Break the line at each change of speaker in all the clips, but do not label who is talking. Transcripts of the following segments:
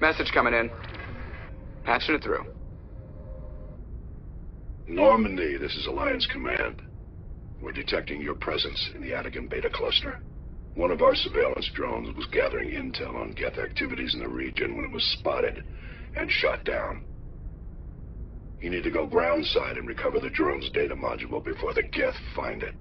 Message coming in. Patching it through.
Normandy, this is Alliance Command. We're detecting your presence in the Attican Beta Cluster. One of our surveillance drones was gathering intel on Geth activities in the region when it was spotted and shot down. You need to go groundside and recover the drone's data module before the Geth find it.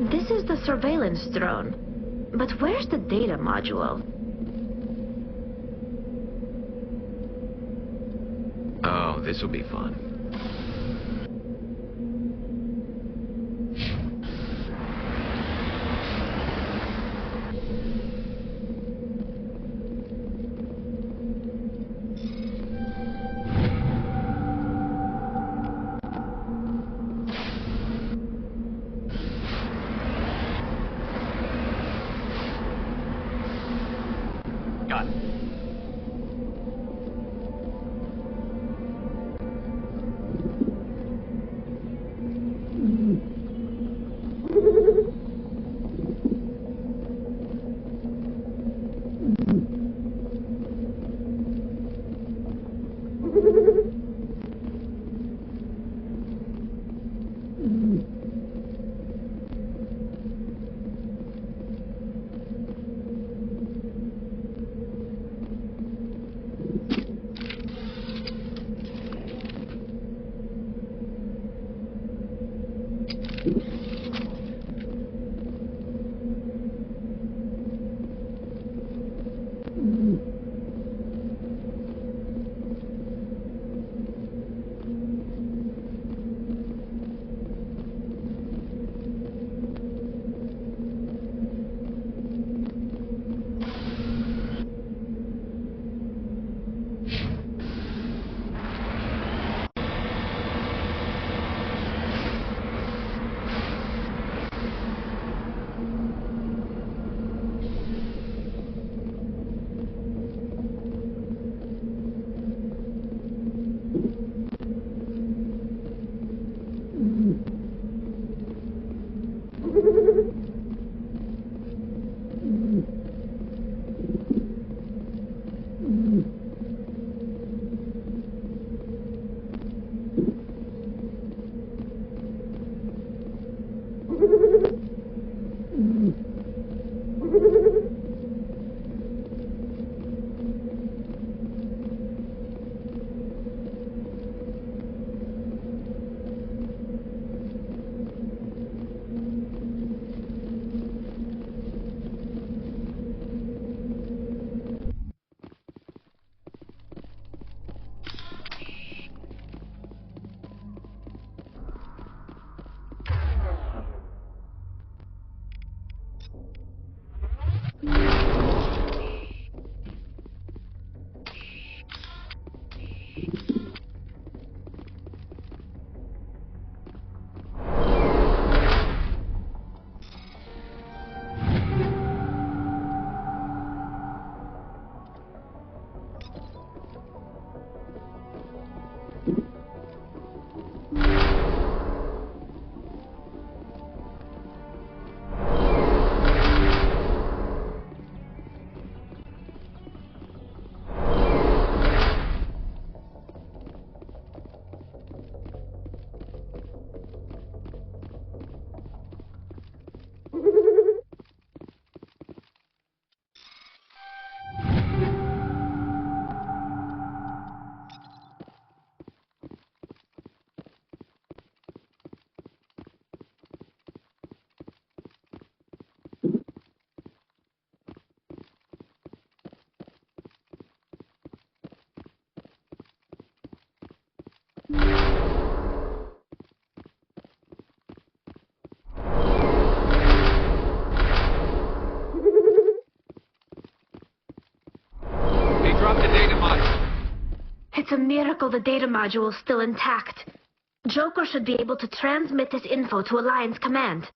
This is the surveillance drone. But where's the data module?
Oh, this'll be fun.
Got it. Drop the data module.
It's a miracle the data module is still intact. Joker should be able to transmit this info to Alliance Command.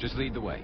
Just lead the way.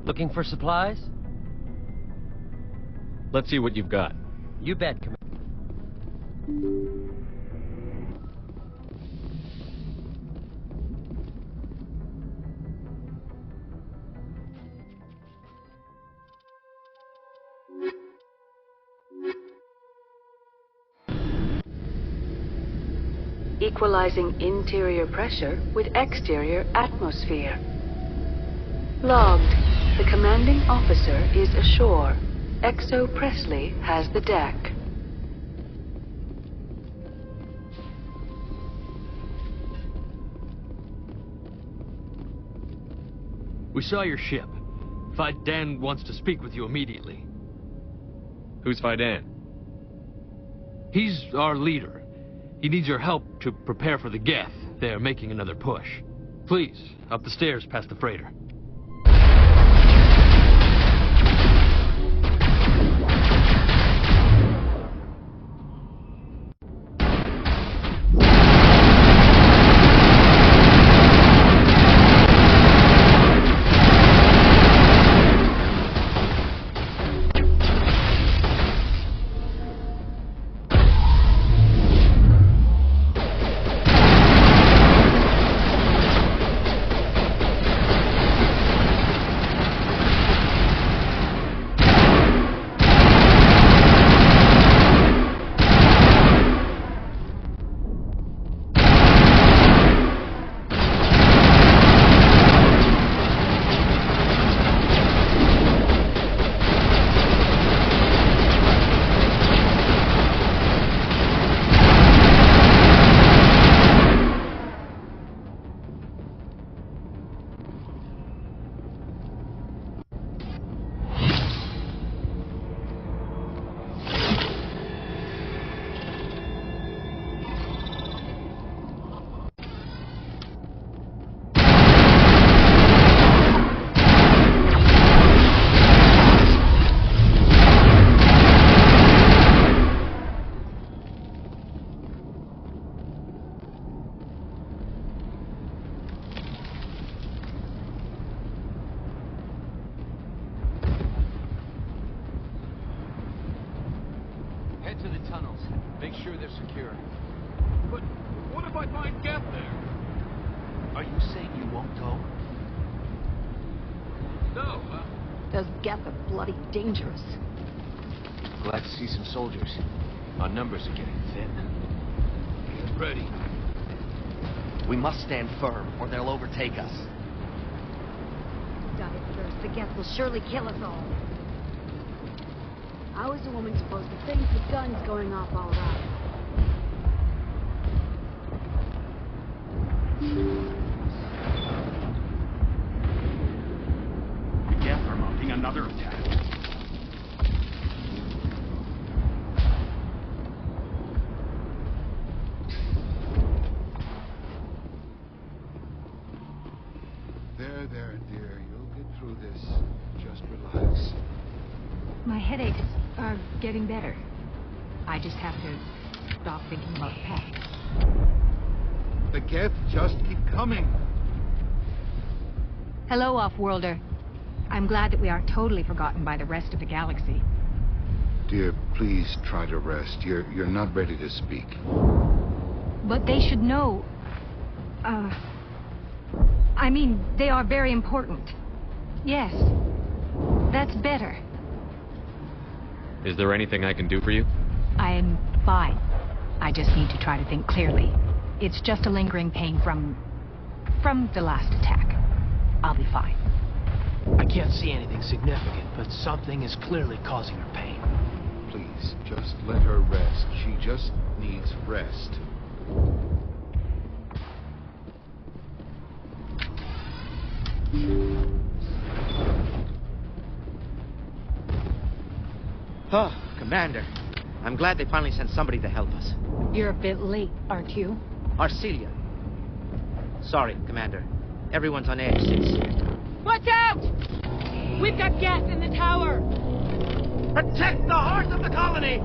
Looking for supplies?
Let's see what you've got.
You bet, Commander.
Equalizing interior pressure with exterior atmosphere. Logged. The commanding officer is ashore. Exo Presley has the deck.
We saw your ship. Fidan wants to speak with you immediately.
Who's Fidan?
He's our leader. He needs your help to prepare for the Geth. They are making another push. Please, up the stairs past the freighter. Head to the tunnels. Make sure they're secure. But what if I find Geth there?
Are you saying you won't go?
No,
Those Geth are bloody dangerous.
Glad to see some soldiers. Our numbers are getting thin.
get ready.
We must stand firm, or they'll overtake us.
Die first. The Geth will surely kill us all. How is a woman supposed to think with guns going off all around?
The Geth are mounting another attack.
There, dear. You'll get through this. Just relax.
My headaches are getting better. I just have to stop thinking about pets.
The Geth just keep coming.
Hello, Off-Worlder. I'm glad that we aren't totally forgotten by the rest of the galaxy.
Dear, please try to rest. You're not ready to speak.
But they should know... I mean, they are very important. Yes. That's better.
Is there anything I can do for you?
I'm fine. I just need to try to think clearly. It's just a lingering pain from the last attack. I'll be fine.
I can't see anything significant, but something is clearly causing her pain.
Please, just let her rest. She just needs rest.
Oh, Commander. I'm glad they finally sent somebody to help us.
You're a bit late, aren't you?
Arcelia. Sorry, Commander. Everyone's on edge since...
Watch out! We've got Geth in the tower!
Protect the heart of the colony!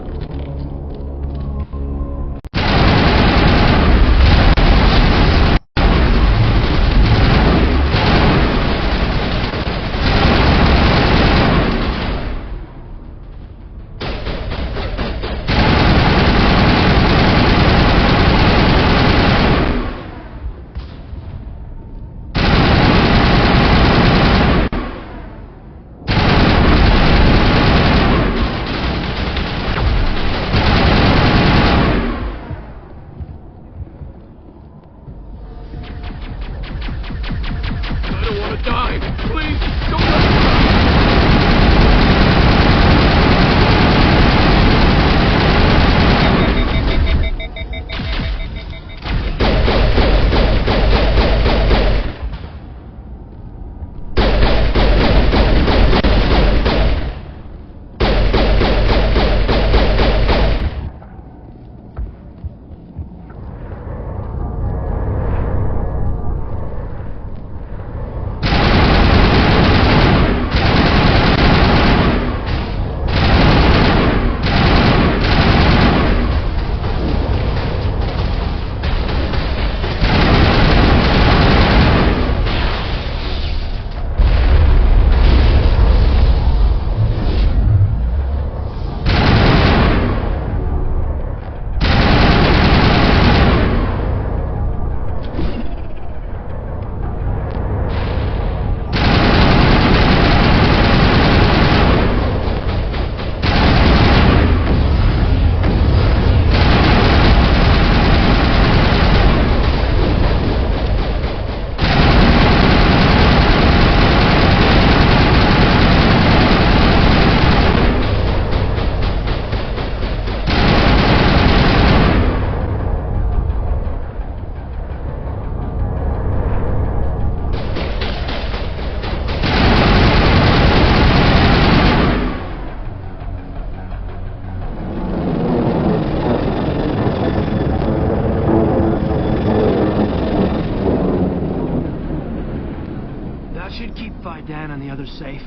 and the others safe.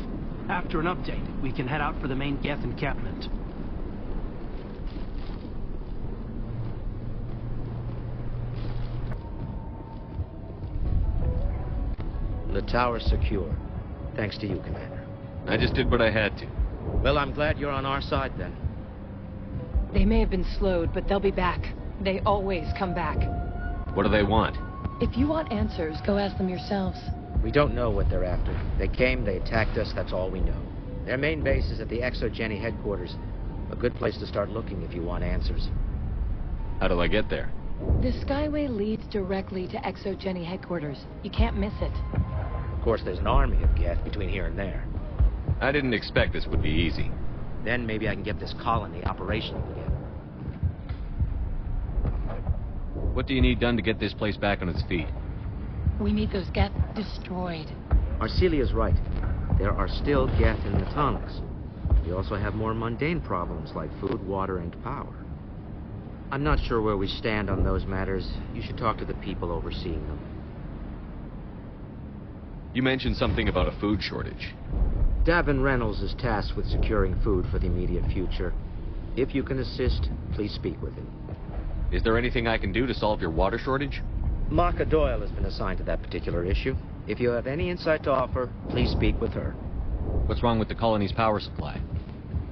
After an update, we can head out for the main Geth encampment.
The tower's secure. Thanks to you, Commander.
I just did what I had to.
Well, I'm glad you're on our side, then.
They may have been slowed, but they'll be back. They always come back.
What do they want?
If you want answers, go ask them yourselves.
We don't know what they're after. They came, they attacked us, that's all we know. Their main base is at the Exogeny headquarters. A good place to start looking if you want answers.
How do I get there?
The Skyway leads directly to Exogeny headquarters. You can't miss it.
Of course, there's an army of Geth between here and there.
I didn't expect this would be easy.
Then maybe I can get this colony operational again.
What do you need done to get this place back on its feet?
We need those Geth destroyed.
Arcelia's right. There are still Geth in the tunnels. We also have more mundane problems like food, water, and power. I'm not sure where we stand on those matters. You should talk to the people overseeing them.
You mentioned something about a food shortage.
Davin Reynolds is tasked with securing food for the immediate future. If you can assist, please speak with him.
Is there anything I can do to solve your water shortage?
Maka Doyle has been assigned to that particular issue. If you have any insight to offer, please speak with her.
What's wrong with the colony's power supply?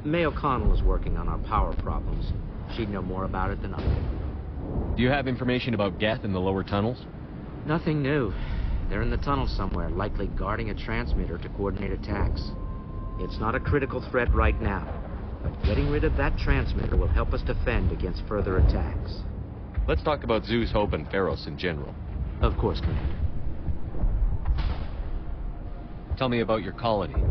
May O'Connell is working on our power problems. She'd know more about it than I.
Do you have information about Geth in the lower tunnels?
Nothing new. They're in the tunnel somewhere, likely guarding a transmitter to coordinate attacks. It's not a critical threat right now, but getting rid of that transmitter will help us defend against further attacks.
Let's talk about Zeus, Hope, and Feros in general.
Of course, Commander.
Tell me about your colony.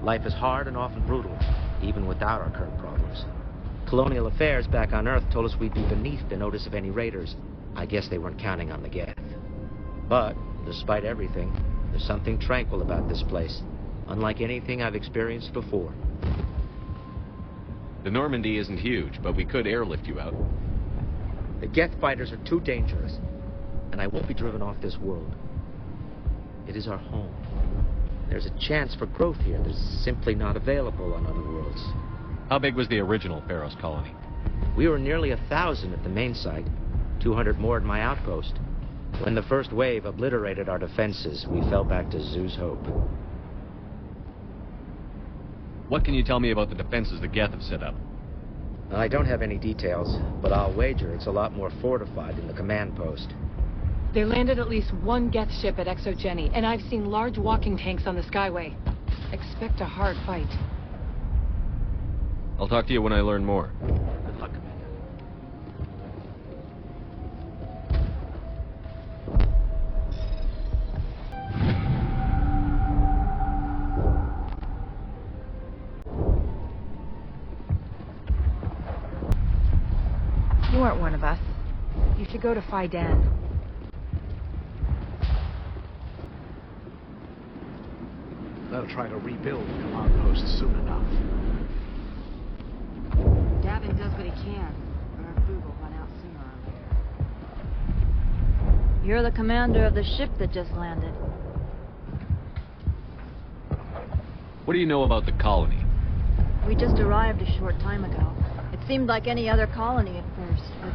Life is hard and often brutal, even without our current problems. Colonial Affairs back on Earth told us we'd be beneath the notice of any raiders. I guess they weren't counting on the Geth. But, despite everything, there's something tranquil about this place, unlike anything I've experienced before.
The Normandy isn't huge, but we could airlift you out.
The Geth fighters are too dangerous, and I won't be driven off this world. It is our home. There's a chance for growth here that's simply not available on other worlds.
How big was the original Feros colony?
We were nearly 1,000 at the main site, 200 more at my outpost. When the first wave obliterated our defenses, we fell back to Zeus Hope.
What can you tell me about the defenses the Geth have set up?
I don't have any details, but I'll wager it's a lot more fortified than the command post.
They landed at least one Geth ship at Exogeny, and I've seen large walking tanks on the Skyway. Expect a hard fight.
I'll talk to you when I learn more.
Good luck, Commander.
You aren't one of us. You should go to Fidan.
They'll try to rebuild the command post soon enough.
Davin does what he can, but our food will run out sooner or later. You're the commander of the ship that just landed.
What do you know about the colony?
We just arrived a short time ago. It seemed like any other colony at first, but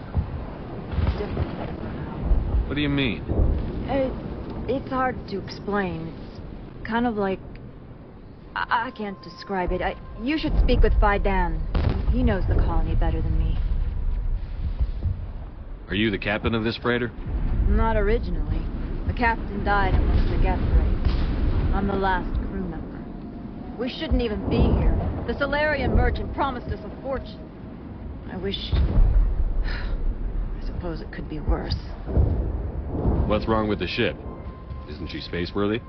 it's different here now.
What do you mean?
It's hard to explain. It's kind of like... I can't describe it. You should speak with Fidan. He knows the colony better than me.
Are you the captain of this freighter?
Not originally. The captain died in one of the Geth raids. I'm the last crew member. We shouldn't even be here. The Solarian merchant promised us a fortune. I wish... I suppose it could be worse.
What's wrong with the ship? Isn't she spaceworthy?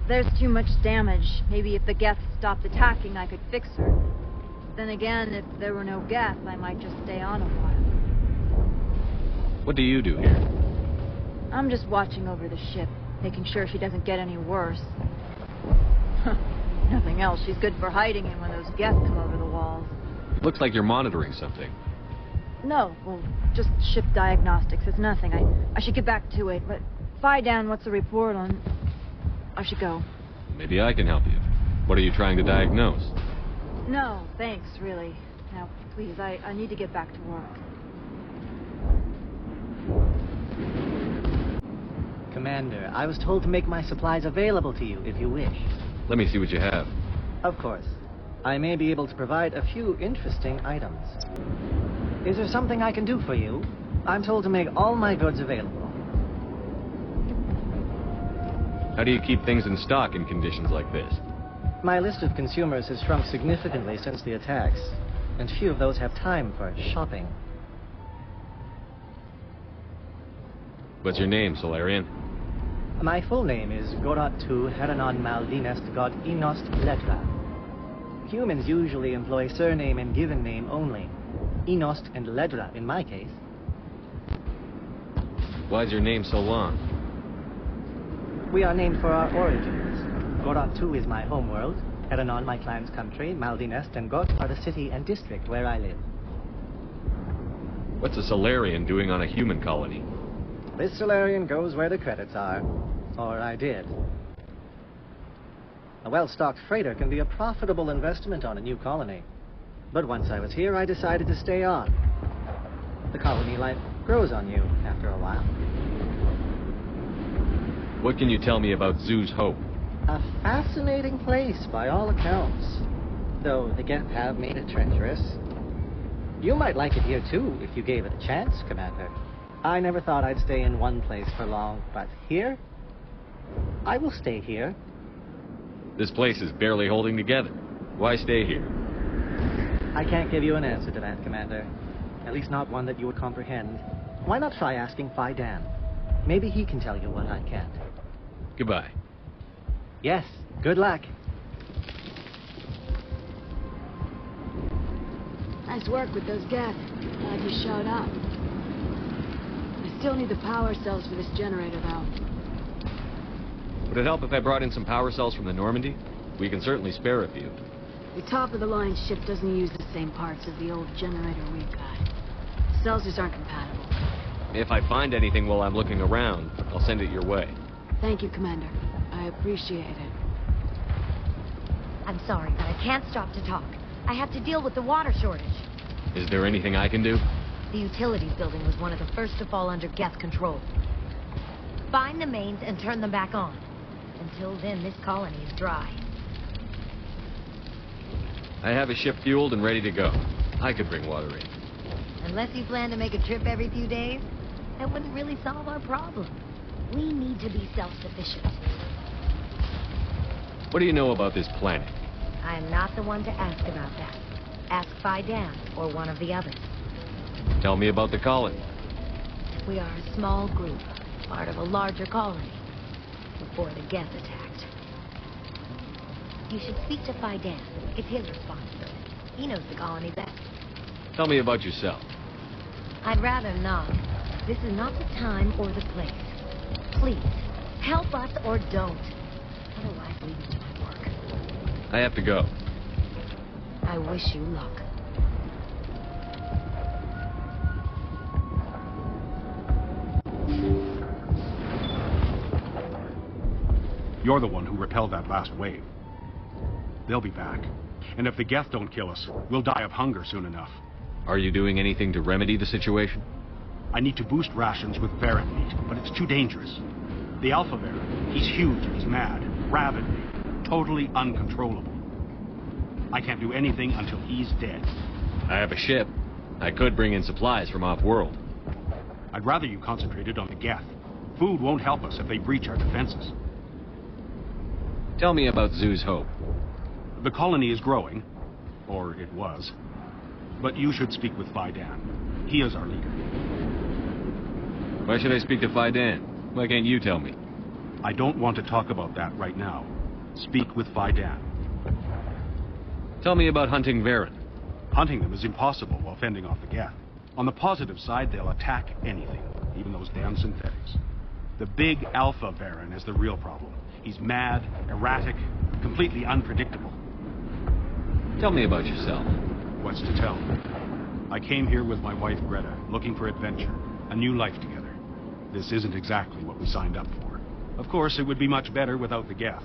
There's too much damage. Maybe if the Geth stopped attacking, I could fix her. Then again, if there were no Geth, I might just stay on a while.
What do you do here?
I'm just watching over the ship, making sure she doesn't get any worse. Nothing else. She's good for hiding in when those Geth come over the walls.
Looks like you're monitoring something.
No, well, just ship diagnostics. It's nothing. I should get back to it, but Fidan, what's the report on... I should go.
Maybe I can help you. What are you trying to diagnose?
No, thanks, really. Now, please, I need to get back to work.
Commander, I was told to make my supplies available to you if you wish.
Let me see what you have.
Of course. I may be able to provide a few interesting items. Is there something I can do for you? I'm told to make all my goods available.
How do you keep things in stock in conditions like this?
My list of consumers has shrunk significantly since the attacks, and few of those have time for shopping.
What's your name, Solarian?
My full name is Goratu Heranon Maldinest God Inost Ledra. Humans usually employ surname and given name only. Inost and Ledra in my case.
Why's your name so long?
We are named for our origins. Goratu is my homeworld, Heranon my clan's country, Maldinest and Got are the city and district where I live.
What's a Solarian doing on a human colony?
This Solarian goes where the credits are. Or I did. A well-stocked freighter can be a profitable investment on a new colony. But once I was here, I decided to stay on. The colony life grows on you after a while.
What can you tell me about Zoo's Hope?
A fascinating place, by all accounts. Though the Geth have made it treacherous. You might like it here, too, if you gave it a chance, Commander. I never thought I'd stay in one place for long, but here? I will stay here.
This place is barely holding together. Why stay here?
I can't give you an answer to that, Commander. At least not one that you would comprehend. Why not try asking Phi Dan? Maybe he can tell you what I can't.
Goodbye.
Yes, good luck.
Nice work with those Geth. Glad you showed up. I still need the power cells for this generator, though.
Would it help if I brought in some power cells from the Normandy? We can certainly spare a few.
The top-of-the-line ship doesn't use the same parts as the old generator we've got. The cells just aren't compatible.
If I find anything while I'm looking around, I'll send it your way.
Thank you, Commander. I appreciate it.
I'm sorry, but I can't stop to talk. I have to deal with the water shortage.
Is there anything I can do?
The utilities building was one of the first to fall under Geth control. Find the mains and turn them back on. Until then, this colony is dry.
I have a ship fueled and ready to go. I could bring water in.
Unless you plan to make a trip every few days, that wouldn't really solve our problem. We need to be self-sufficient.
What do you know about this planet?
I am not the one to ask about that. Ask Phi Dan or one of the others.
Tell me about the colony.
We are a small group, part of a larger colony, before the Geth attacked. You should speak to Phi Dan. It's his responsibility. He knows the colony best.
Tell me about yourself.
I'd rather not. This is not the time or the place. Please, help us or don't. Otherwise, leave me to my work.
I have to go.
I wish you luck.
You're the one who repelled that last wave. They'll be back. And if the Geth don't kill us, we'll die of hunger soon enough.
Are you doing anything to remedy the situation?
I need to boost rations with Varren meat, but it's too dangerous. The Alpha Varren, he's huge, he's mad, rabid, totally uncontrollable. I can't do anything until he's dead.
I have a ship. I could bring in supplies from off-world.
I'd rather you concentrated on the Geth. Food won't help us if they breach our defenses.
Tell me about Zoo's Hope.
The colony is growing, or it was. But you should speak with Phi Dan. He is our leader.
Why should I speak to Phi Dan? Why can't you tell me?
I don't want to talk about that right now. Speak with Phi Dan.
Tell me about hunting Varren.
Hunting them is impossible while fending off the Geth. On the positive side, they'll attack anything, even those damn synthetics. The big Alpha Varren is the real problem. He's mad, erratic, completely unpredictable.
Tell me about yourself.
What's to tell? I came here with my wife Greta, looking for adventure, a new life together. This isn't exactly what we signed up for. Of course, it would be much better without the Geth.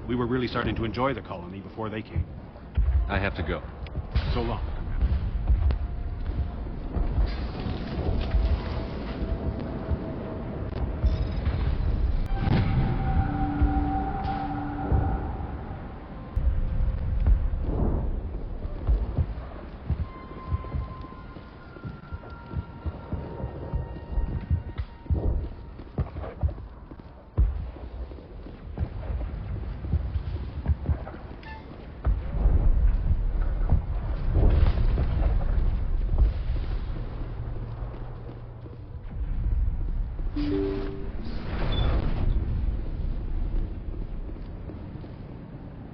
We were really starting to enjoy the colony before they came.
I have to go.
So long.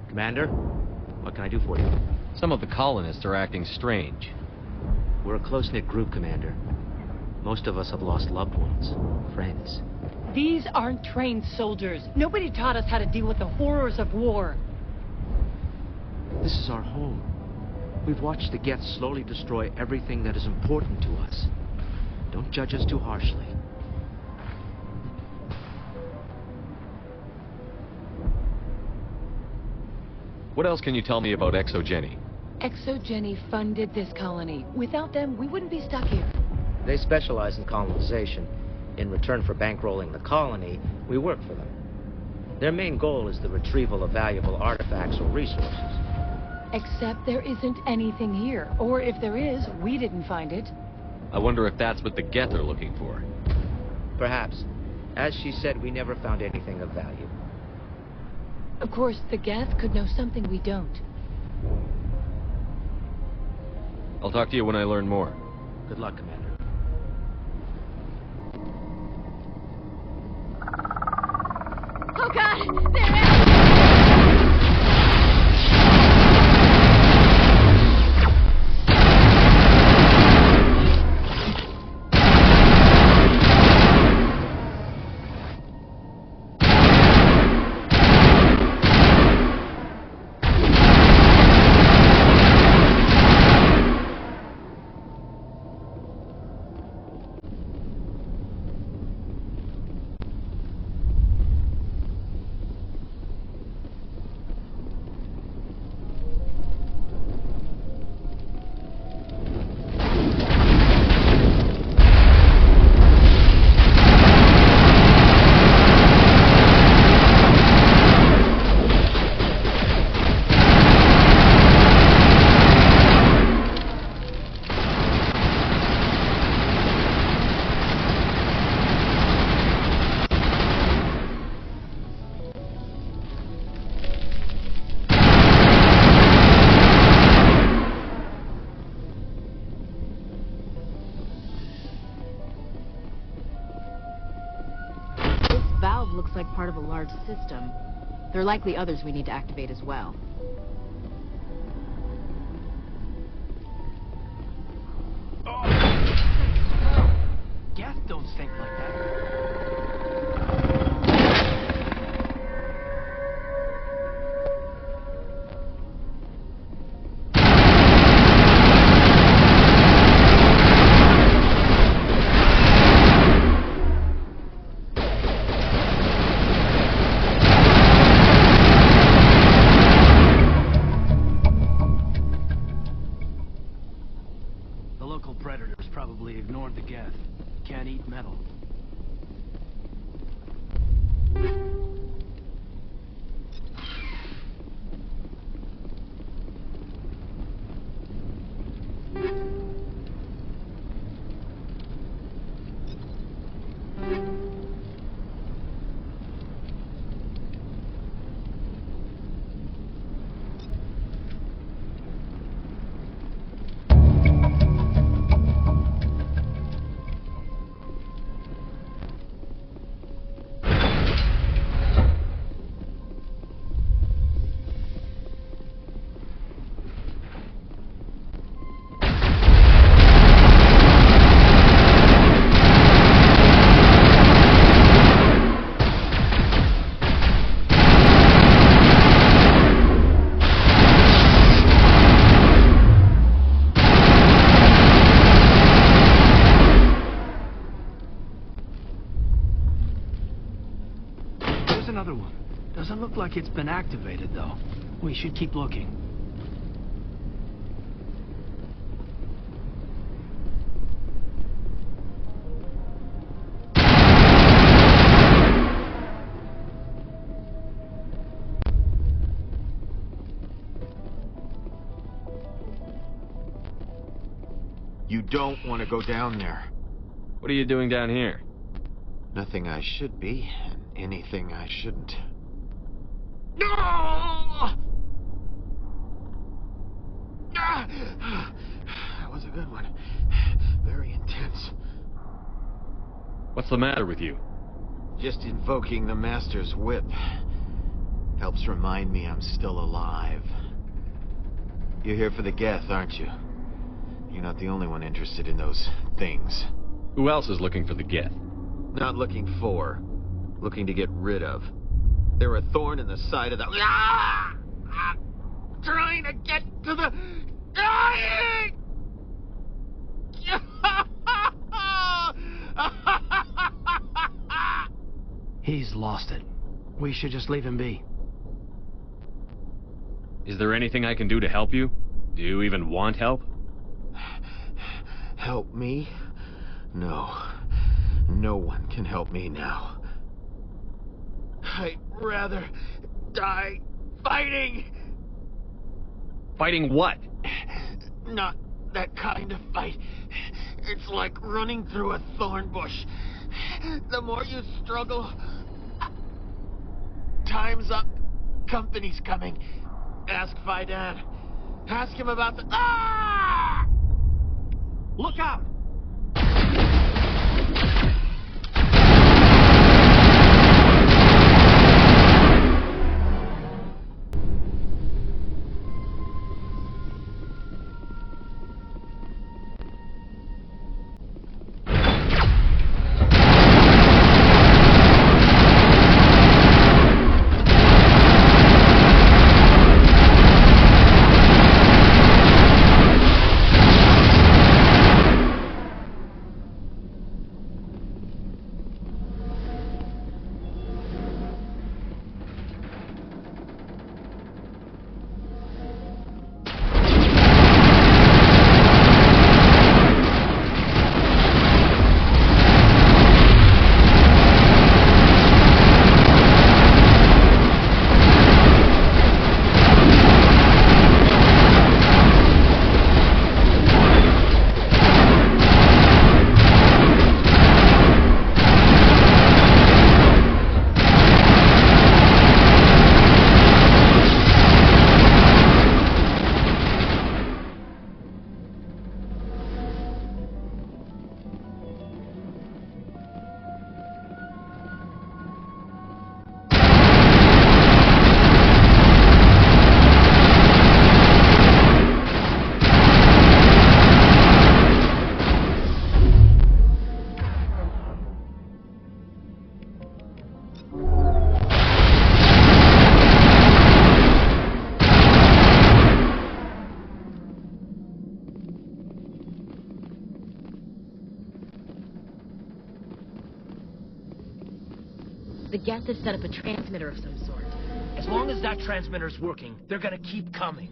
Commander, what can I do for you?
Some of the colonists are acting strange.
We're a close-knit group, Commander. Most of us have lost loved ones, friends.
These aren't trained soldiers. Nobody taught us how to deal with the horrors of war.
This is our home. We've watched the Geth slowly destroy everything that is important to us. Don't judge us too harshly.
What else can you tell me about Exogeny?
Exogeny funded this colony. Without them, we wouldn't be stuck here.
They specialize in colonization. In return for bankrolling the colony, we work for them. Their main goal is the retrieval of valuable artifacts or resources.
Except there isn't anything here. Or if there is, we didn't find it.
I wonder if that's what the Geth are looking for.
Perhaps. As she said, we never found anything of value.
Of course, the Geth could know something we don't.
I'll talk to you when I learn more.
Good luck, Commander.
Oh God! There is...
Looks like part of a large system. There are likely others we need to activate as well.
Geth don't stink like that. Predators probably ignored the Geth. Can't eat metal. Another one. Doesn't look like it's been activated, though. We should keep looking.
You don't want to go down there.
What are you doing down here?
Nothing I should be, and anything I shouldn't. No! That was a good one. Very intense.
What's the matter with you?
Just invoking the Master's whip helps remind me I'm still alive. You're here for the Geth, aren't you? You're not the only one interested in those things.
Who else is looking for the Geth?
Not looking for. Looking to get rid of. They're a thorn in the side of the... Trying to get to the... Dying!
He's lost it. We should just leave him be.
Is there anything I can do to help you? Do you even want help?
Help me? No. No one can help me now. I'd rather die fighting!
Fighting what?
Not that kind of fight. It's like running through a thorn bush. The more you struggle... Time's up. Company's coming. Ask Faidan. Ask him about the... Ah!
Look out!
The Geth has set up a transmitter of some sort.
As long as that transmitter's working, they're gonna keep coming.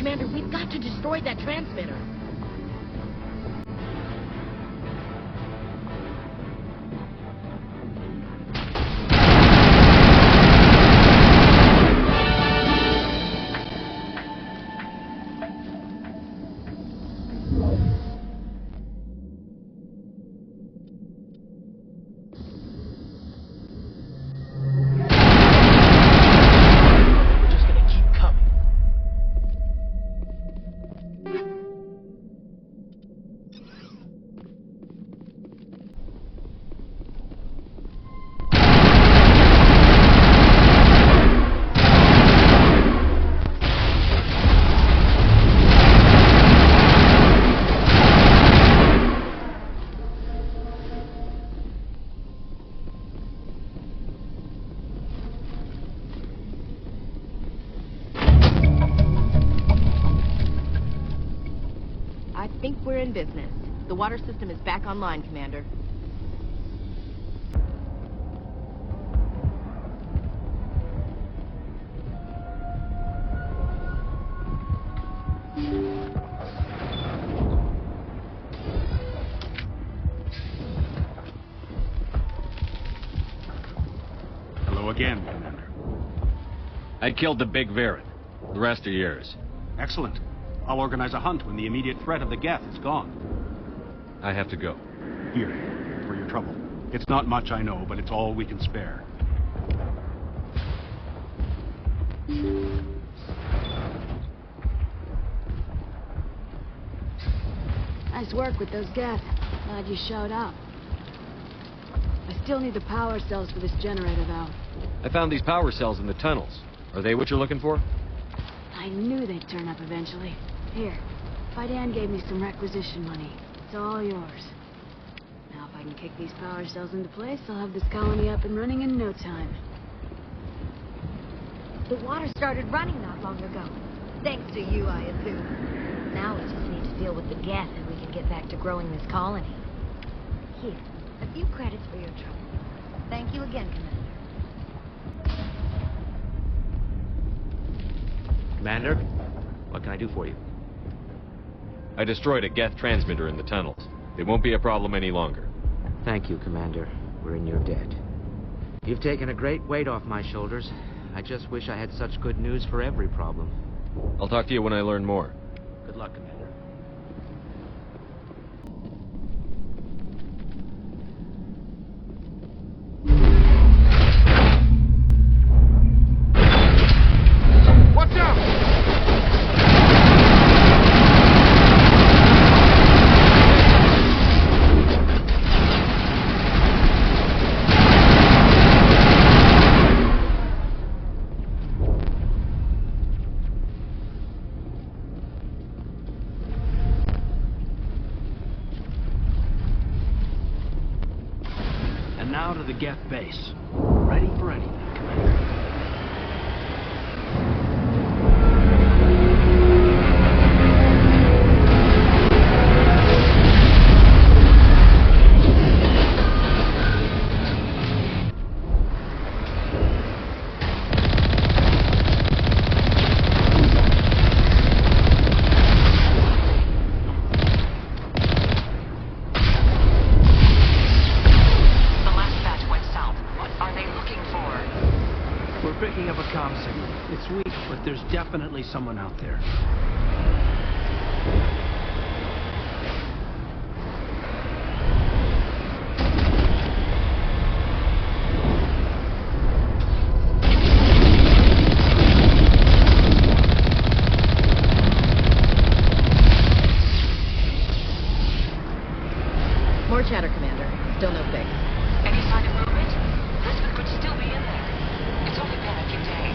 Commander, we've got to destroy that transmitter.
I think we're in business. The water system is back online, Commander.
Hello again, Commander.
I killed the big Varen. The rest are yours.
Excellent. I'll organize a hunt when the immediate threat of the Geth is gone.
I have to go.
Here, for your trouble. It's not much, I know, but it's all we can spare.
Nice work with those Geth. Glad you showed up. I still need the power cells for this generator, though.
I found these power cells in the tunnels. Are they what you're looking for?
I knew they'd turn up eventually. Here, Fidan gave me some requisition money. It's all yours. Now if I can kick these power cells into place, I'll have this colony up and running in no time.
The water started running not long ago. Thanks to you, I assume. Now we just need to deal with the Geth and we can get back to growing this colony. Here, a few credits for your trouble. Thank you again, Commander.
Commander, what can I do for you?
I destroyed a Geth transmitter in the tunnels. It won't be a problem any longer.
Thank you, Commander. We're in your debt. You've taken a great weight off my shoulders. I just wish I had such good news for every problem.
I'll talk to you when I learn more.
Good luck, Commander.
Watch out!
And now to the Geth base. Ready for anything, Commander. Picking up a comm signal. It's weak, but there's definitely someone out there.
More chatter, Commander. Still no fix.
Any sign of movement? Lisbon could still be in there. It's only been a few days.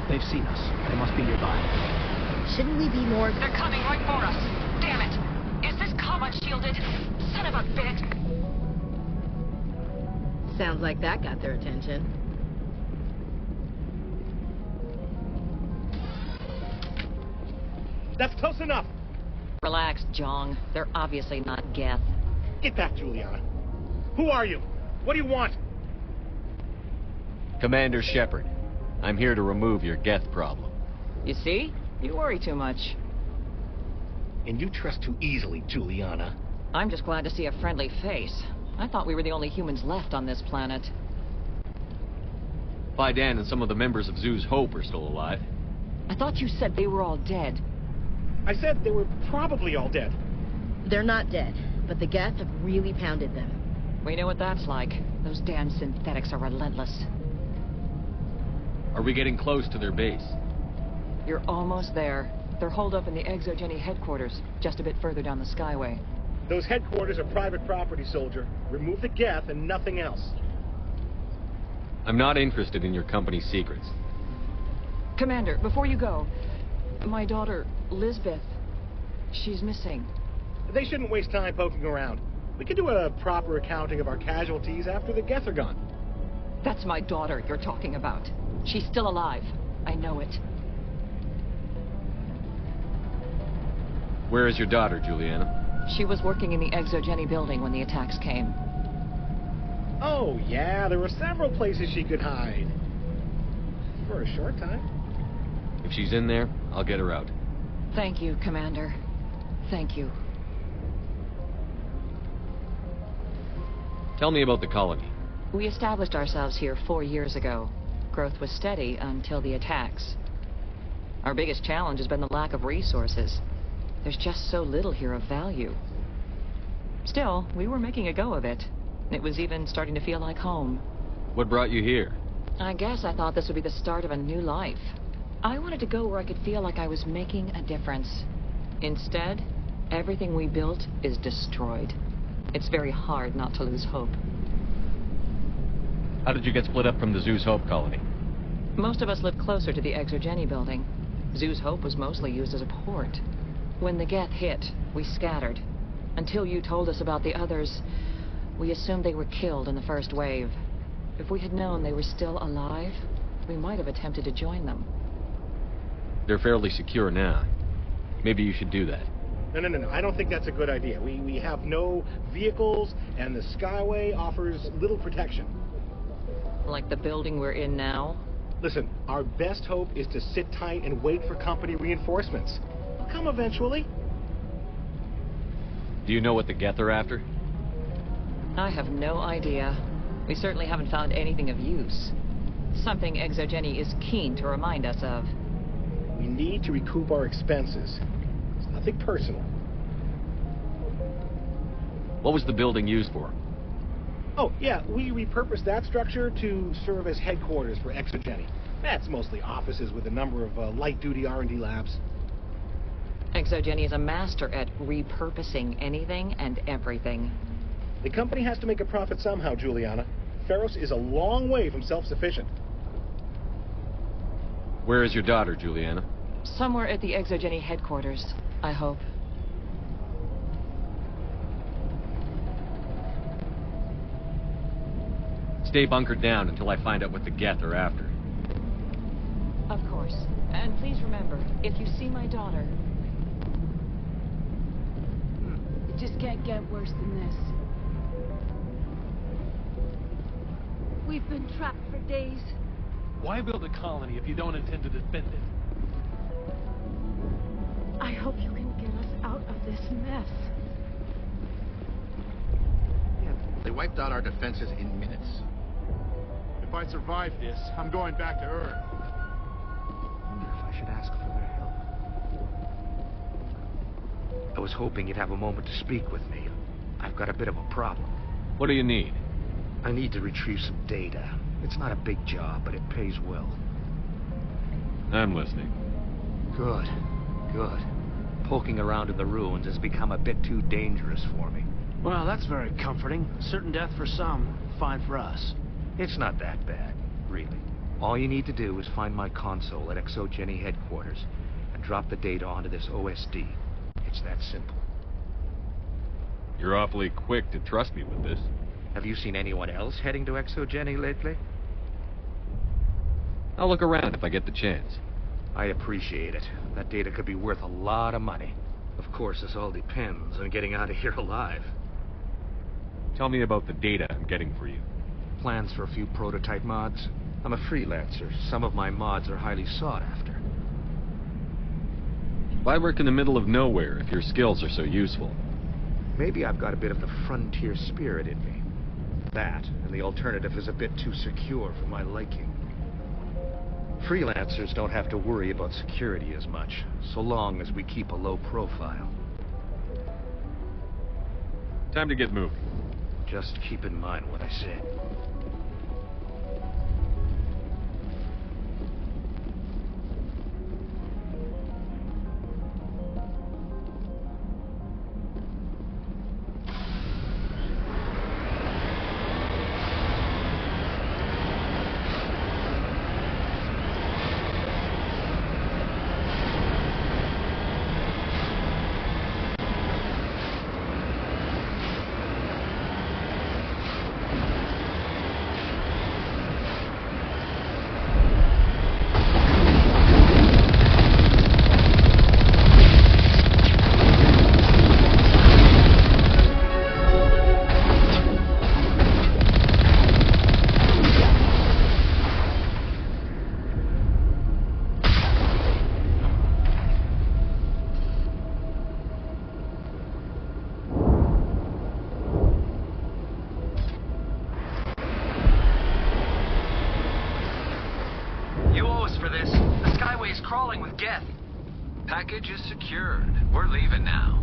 They've seen us. They must be nearby.
Shouldn't we be more...
They're coming right for us. Damn it. Is this combat shielded? Son of a bitch.
Sounds like that got their attention.
That's close enough.
Relax, Jong. They're obviously not Geth.
Get back, Juliana. Who are you? What do you want?
Commander Shepard. I'm here to remove your Geth problem.
You see? You worry too much.
And you trust too easily, Juliana.
I'm just glad to see a friendly face. I thought we were the only humans left on this planet.
Fidan and some of the members of Zoo's Hope are still alive.
I thought you said they were all dead.
I said they were probably all dead.
They're not dead, but the Geth have really pounded them.
We know what that's like. Those damn synthetics are relentless.
Are we getting close to their base?
You're almost there. They're holed up in the Exogeny headquarters, just a bit further down the Skyway.
Those headquarters are private property, soldier. Remove the Geth and nothing else.
I'm not interested in your company's secrets.
Commander, before you go, my daughter, Lisbeth, she's missing.
They shouldn't waste time poking around. We can do a proper accounting of our casualties after the Geth are gone.
That's my daughter you're talking about. She's still alive. I know it.
Where is your daughter, Juliana?
She was working in the Exogeny building when the attacks came.
Oh, yeah, there were several places she could hide. For a short time.
If she's in there, I'll get her out.
Thank you, Commander. Thank you.
Tell me about the colony.
We established ourselves here 4 years ago. Growth was steady until the attacks. Our biggest challenge has been the lack of resources. There's just so little here of value. Still, we were making a go of it. It was even starting to feel like home.
What brought you here?
I guess I thought this would be the start of a new life. I wanted to go where I could feel like I was making a difference. Instead, everything we built is destroyed. It's very hard not to lose hope.
How did you get split up from the Zoo's Hope colony?
Most of us lived closer to the Exogeny building. Zoo's Hope was mostly used as a port. When the Geth hit, we scattered. Until you told us about the others, we assumed they were killed in the first wave. If we had known they were still alive, we might have attempted to join them.
They're fairly secure now. Maybe you should do that.
No. I don't think that's a good idea. We have no vehicles, and the Skyway offers little protection.
Like the building we're in now?
Listen, our best hope is to sit tight and wait for company reinforcements. They'll come eventually.
Do you know what the Geth are after?
I have no idea. We certainly haven't found anything of use. Something Exogeny is keen to remind us of.
We need to recoup our expenses. It's nothing personal.
What was the building used for?
Oh, yeah, we repurposed that structure to serve as headquarters for Exogeny. That's mostly offices with a number of light-duty R&D labs.
Exogeny is a master at repurposing anything and everything.
The company has to make a profit somehow, Juliana. Feros is a long way from self-sufficient.
Where is your daughter, Juliana?
Somewhere at the Exogeny headquarters, I hope.
Stay bunkered down until I find out what the Geth are after.
Of course. And please remember, if you see my daughter...
It just can't get worse than this. We've been trapped for days.
Why build a colony if you don't intend to defend it?
I hope you can get us out of this mess.
Yeah, they wiped out our defenses in minutes.
If I survive this, I'm going back to Earth.
I wonder if I should ask for their help. I was hoping you'd have a moment to speak with me. I've got a bit of a problem.
What do you need?
I need to retrieve some data. It's not a big job, but it pays well.
I'm listening.
Good. Poking around in the ruins has become a bit too dangerous for me.
Well, that's very comforting. Certain death for some, fine for us.
It's not that bad, really. All you need to do is find my console at ExoGeni headquarters and drop the data onto this OSD. It's that simple.
You're awfully quick to trust me with this.
Have you seen anyone else heading to ExoGeni lately?
I'll look around if I get the chance.
I'd appreciate it. That data could be worth a lot of money. Of course, this all depends on getting out of here alive.
Tell me about the data I'm getting for you.
Plans for a few prototype mods. I'm a freelancer. Some of my mods are highly sought after.
Why work in the middle of nowhere if your skills are so useful?
Maybe I've got a bit of the frontier spirit in me. That, and the alternative is a bit too secure for my liking. Freelancers don't have to worry about security as much, so long as we keep a low profile.
Time to get moving.
Just keep in mind what I said.
Crawling with Geth. Package is secured. We're leaving now.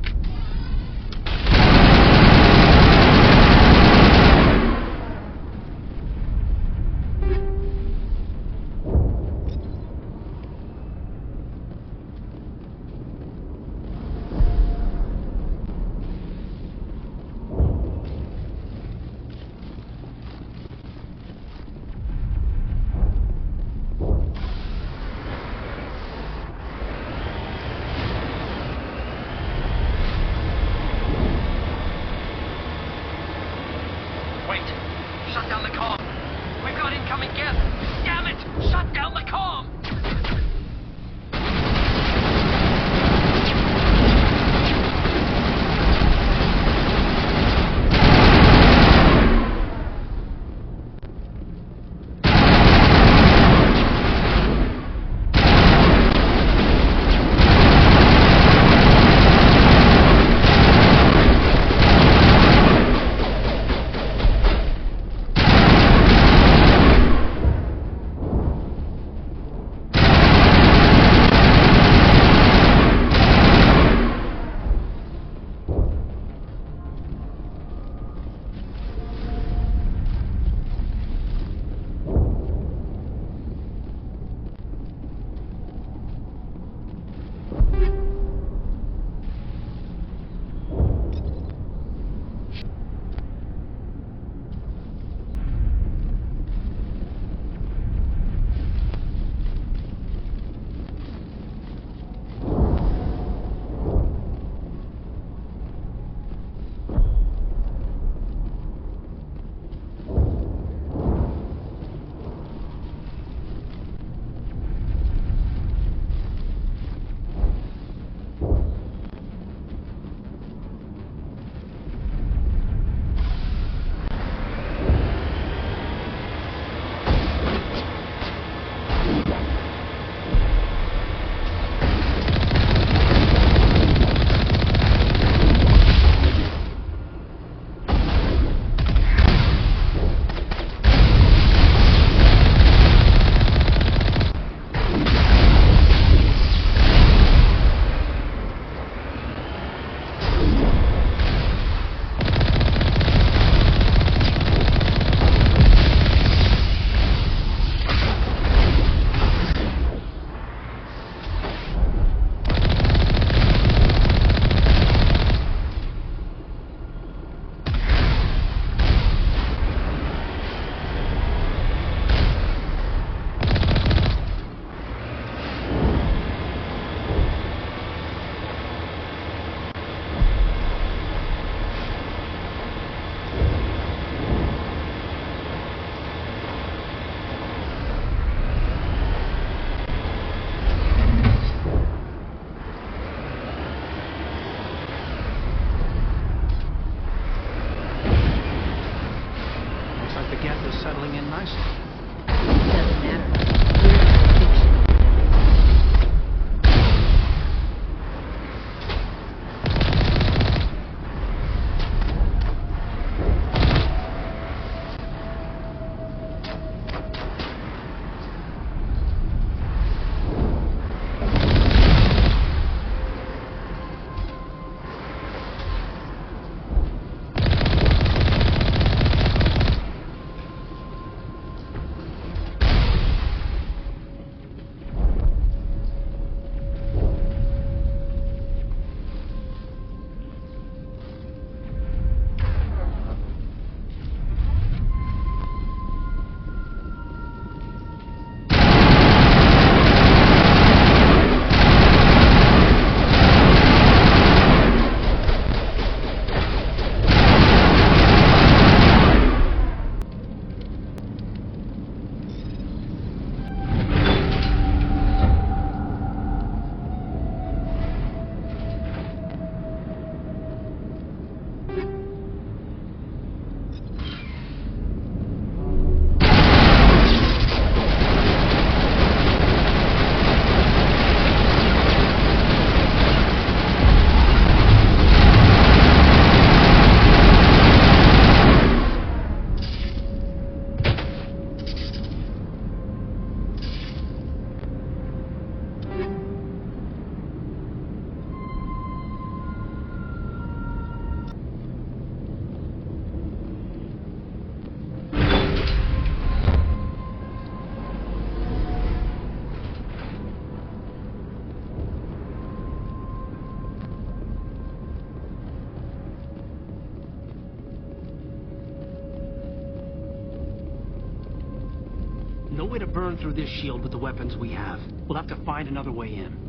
way to burn through this shield with the weapons we have. We'll have to find another way in.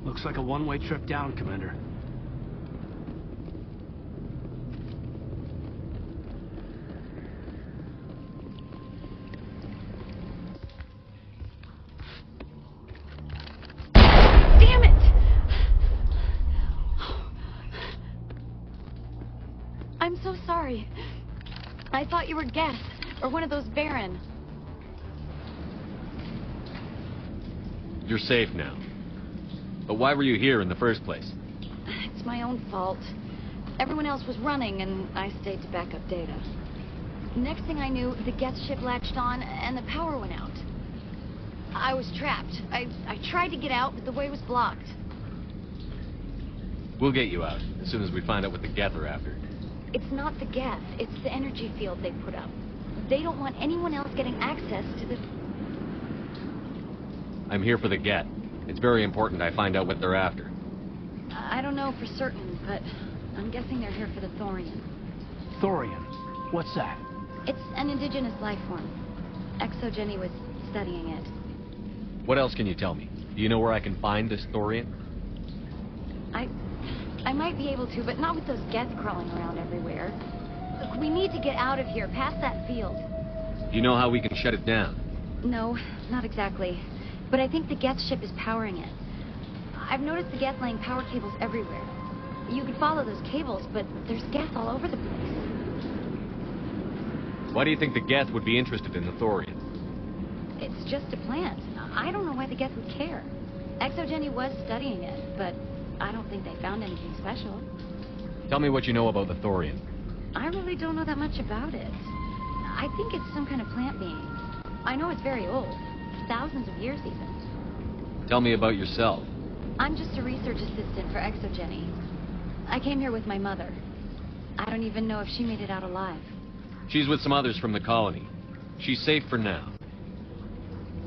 Looks like a one-way trip down, Commander.
Damn it! I'm so sorry. I thought you were Geth, or one of those Baron.
You're safe now. But why were you here in the first place?
It's my own fault. Everyone else was running, and I stayed to back up data. Next thing I knew, the Geth ship latched on, and the power went out. I was trapped. I tried to get out, but the way was blocked.
We'll get you out, as soon as we find out what the Geth are after.
It's not the Geth, it's the energy field they put up. They don't want anyone else getting access to the...
I'm here for the Geth. It's very important I find out what they're after.
I don't know for certain, but I'm guessing they're here for the Thorian.
Thorian? What's that?
It's an indigenous life form. Exogeny was studying it.
What else can you tell me? Do you know where I can find this Thorian?
I might be able to, but not with those Geth crawling around everywhere. Look, we need to get out of here, past that field.
Do you know how we can shut it down?
No, not exactly. But I think the Geth ship is powering it. I've noticed the Geth laying power cables everywhere. You could follow those cables, but there's Geth all over the place.
Why do you think the Geth would be interested in the Thorian?
It's just a plant. I don't know why the Geth would care. Exogeny was studying it, but I don't think they found anything special.
Tell me what you know about the Thorian.
I really don't know that much about it. I think it's some kind of plant being. I know it's very old. Thousands of years, even.
Tell me about yourself.
I'm just a research assistant for Exogeny. I came here with my mother. I don't even know if she made it out alive.
She's with some others from the colony. She's safe for now.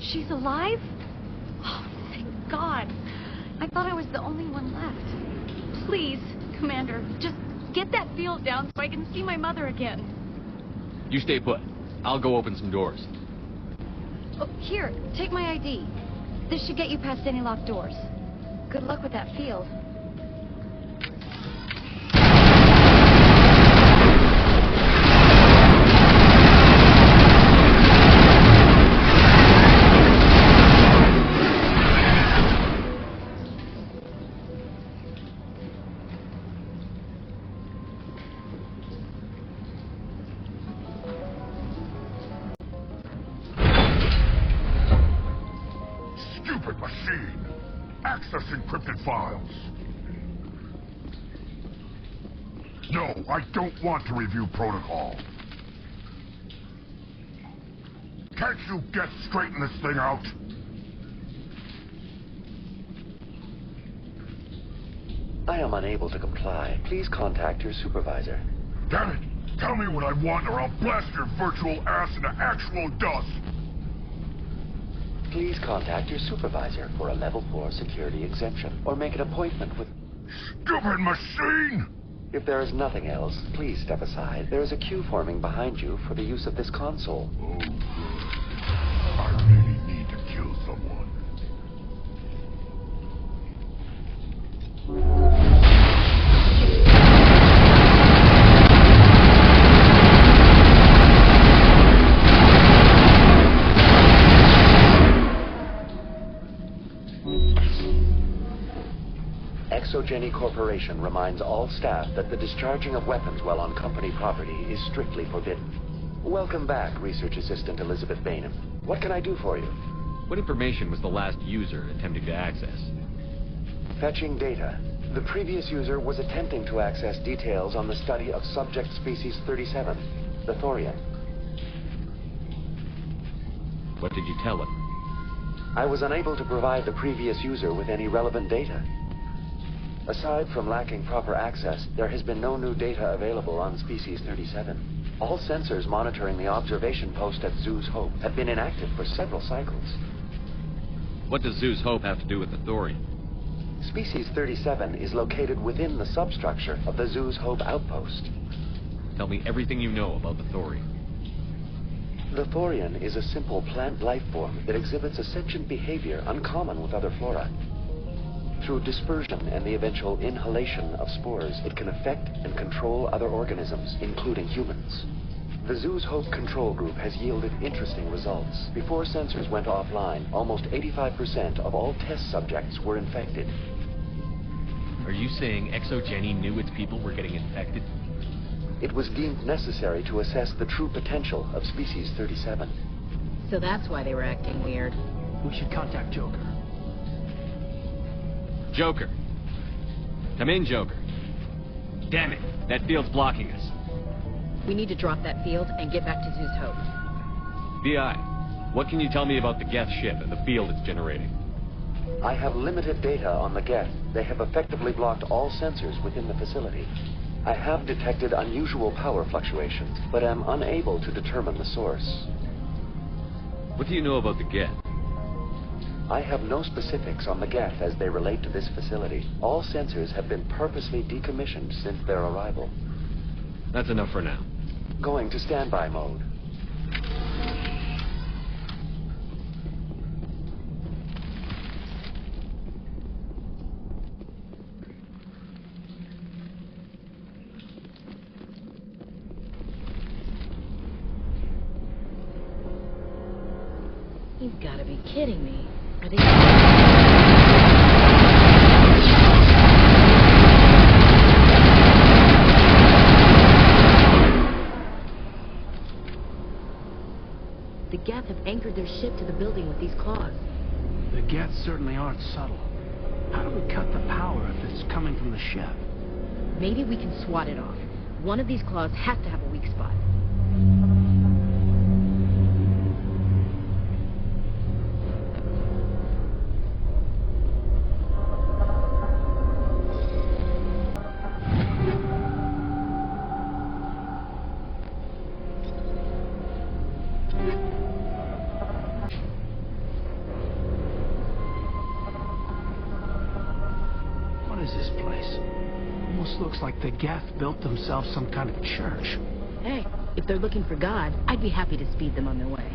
She's alive? Oh, thank God. I thought I was the only one left. Please, Commander, just get that field down so I can see my mother again.
You stay put. I'll go open some doors.
Oh, here, take my ID. This should get you past any locked doors. Good luck with that field.
Machine! Access encrypted files! No, I don't want to review protocol. Can't you straighten this thing out?
I am unable to comply. Please contact your supervisor.
Damn it! Tell me what I want or I'll blast your virtual ass into actual dust!
Please contact your supervisor for a level 4 security exemption, or make an appointment with...
Stupid machine!
If there is nothing else, please step aside. There is a queue forming behind you for the use of this console.
Oh, good. I really need to kill someone.
Exogeny Corporation reminds all staff that the discharging of weapons while on company property is strictly forbidden. Welcome back, Research Assistant Elizabeth Bainham. What can I do for you?
What information was the last user attempting to access?
Fetching data. The previous user was attempting to access details on the study of subject species 37, the Thorian.
What did you tell him?
I was unable to provide the previous user with any relevant data. Aside from lacking proper access, there has been no new data available on Species 37. All sensors monitoring the observation post at Zeus Hope have been inactive for several cycles.
What does Zeus Hope have to do with the Thorian?
Species 37 is located within the substructure of the Zoo's Hope outpost.
Tell me everything you know about the Thorian.
The Thorian is a simple plant life form that exhibits a sentient behavior uncommon with other flora. Through dispersion and the eventual inhalation of spores, it can affect and control other organisms, including humans. The Zoo's Hope control group has yielded interesting results. Before sensors went offline, almost 85% of all test subjects were infected.
Are you saying ExoGeni knew its people were getting infected?
It was deemed necessary to assess the true potential of Species 37.
So that's why they were acting weird.
We should contact Joker.
Joker. Come in, Joker. Damn it, that field's blocking us.
We need to drop that field and get back to Zoo's Hope.
VI, what can you tell me about the Geth ship and the field it's generating?
I have limited data on the Geth. They have effectively blocked all sensors within the facility. I have detected unusual power fluctuations, but am unable to determine the source.
What do you know about the Geth?
I have no specifics on the Geth as they relate to this facility. All sensors have been purposely decommissioned since their arrival.
That's enough for now.
Going to standby mode.
You've got to be kidding me. Are they... The Geth have anchored their ship to the building with these claws.
The Geth certainly aren't subtle. How do we cut the power if it's coming from the ship?
Maybe we can swat it off. One of these claws has to have a weak spot.
Like the Geth built themselves some kind of church.
Hey, if they're looking for God, I'd be happy to speed them on their way.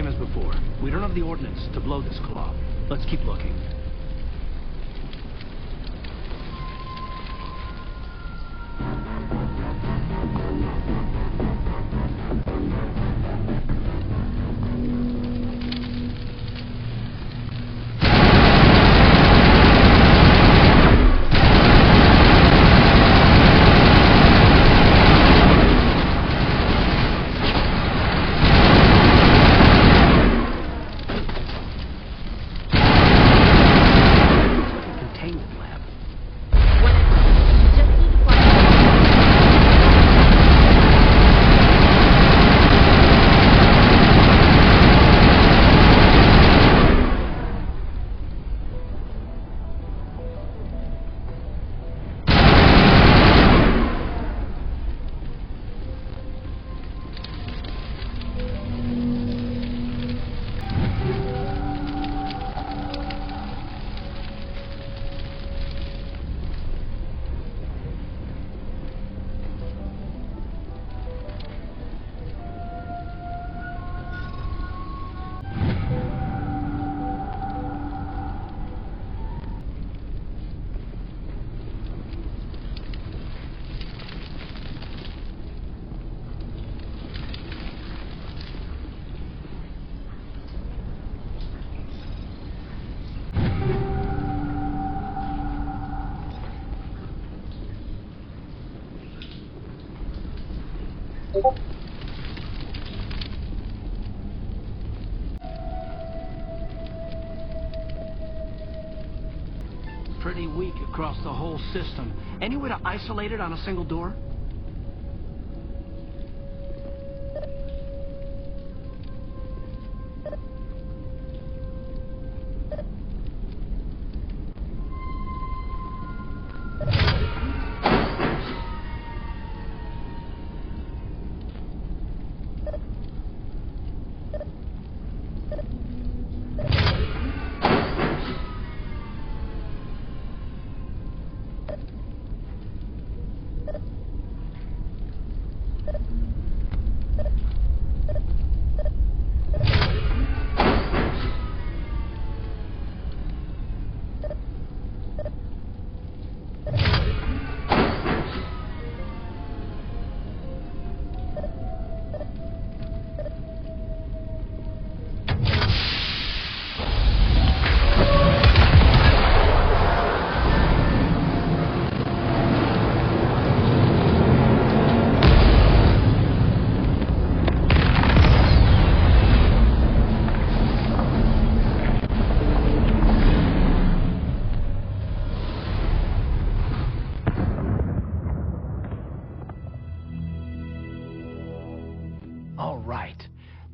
same as before. We don't have the ordnance to blow this claw. Let's keep looking. Pretty weak across the whole system. Any way to isolate it on a single door?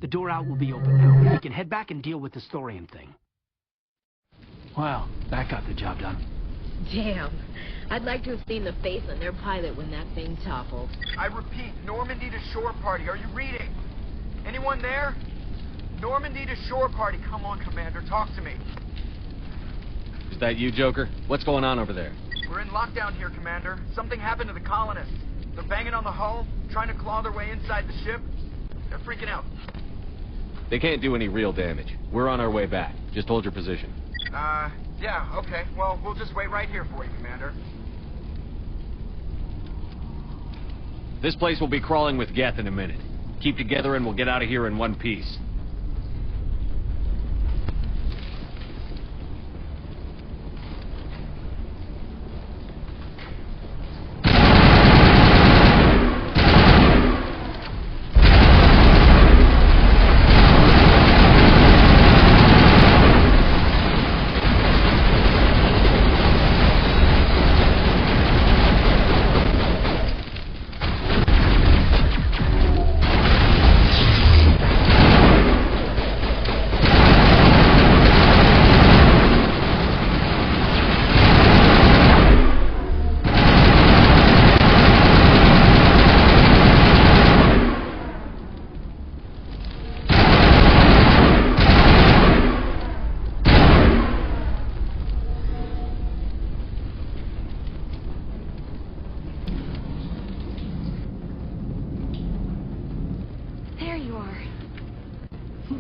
The door out will be open now. We can head back and deal with the Storian thing. Well, that got the job done.
Damn. I'd like to have seen the face on their pilot when that thing toppled.
I repeat, Normandy to shore party. Are you reading? Anyone there? Normandy to shore party. Come on, Commander. Talk to me.
Is that you, Joker? What's going on over there?
We're in lockdown here, Commander. Something happened to the colonists. They're banging on the hull, trying to claw their way inside the ship. They're freaking out.
They can't do any real damage. We're on our way back. Just hold your position.
Yeah, okay. Well, we'll just wait right here for you, Commander.
This place will be crawling with Geth in a minute. Keep together and we'll get out of here in one piece.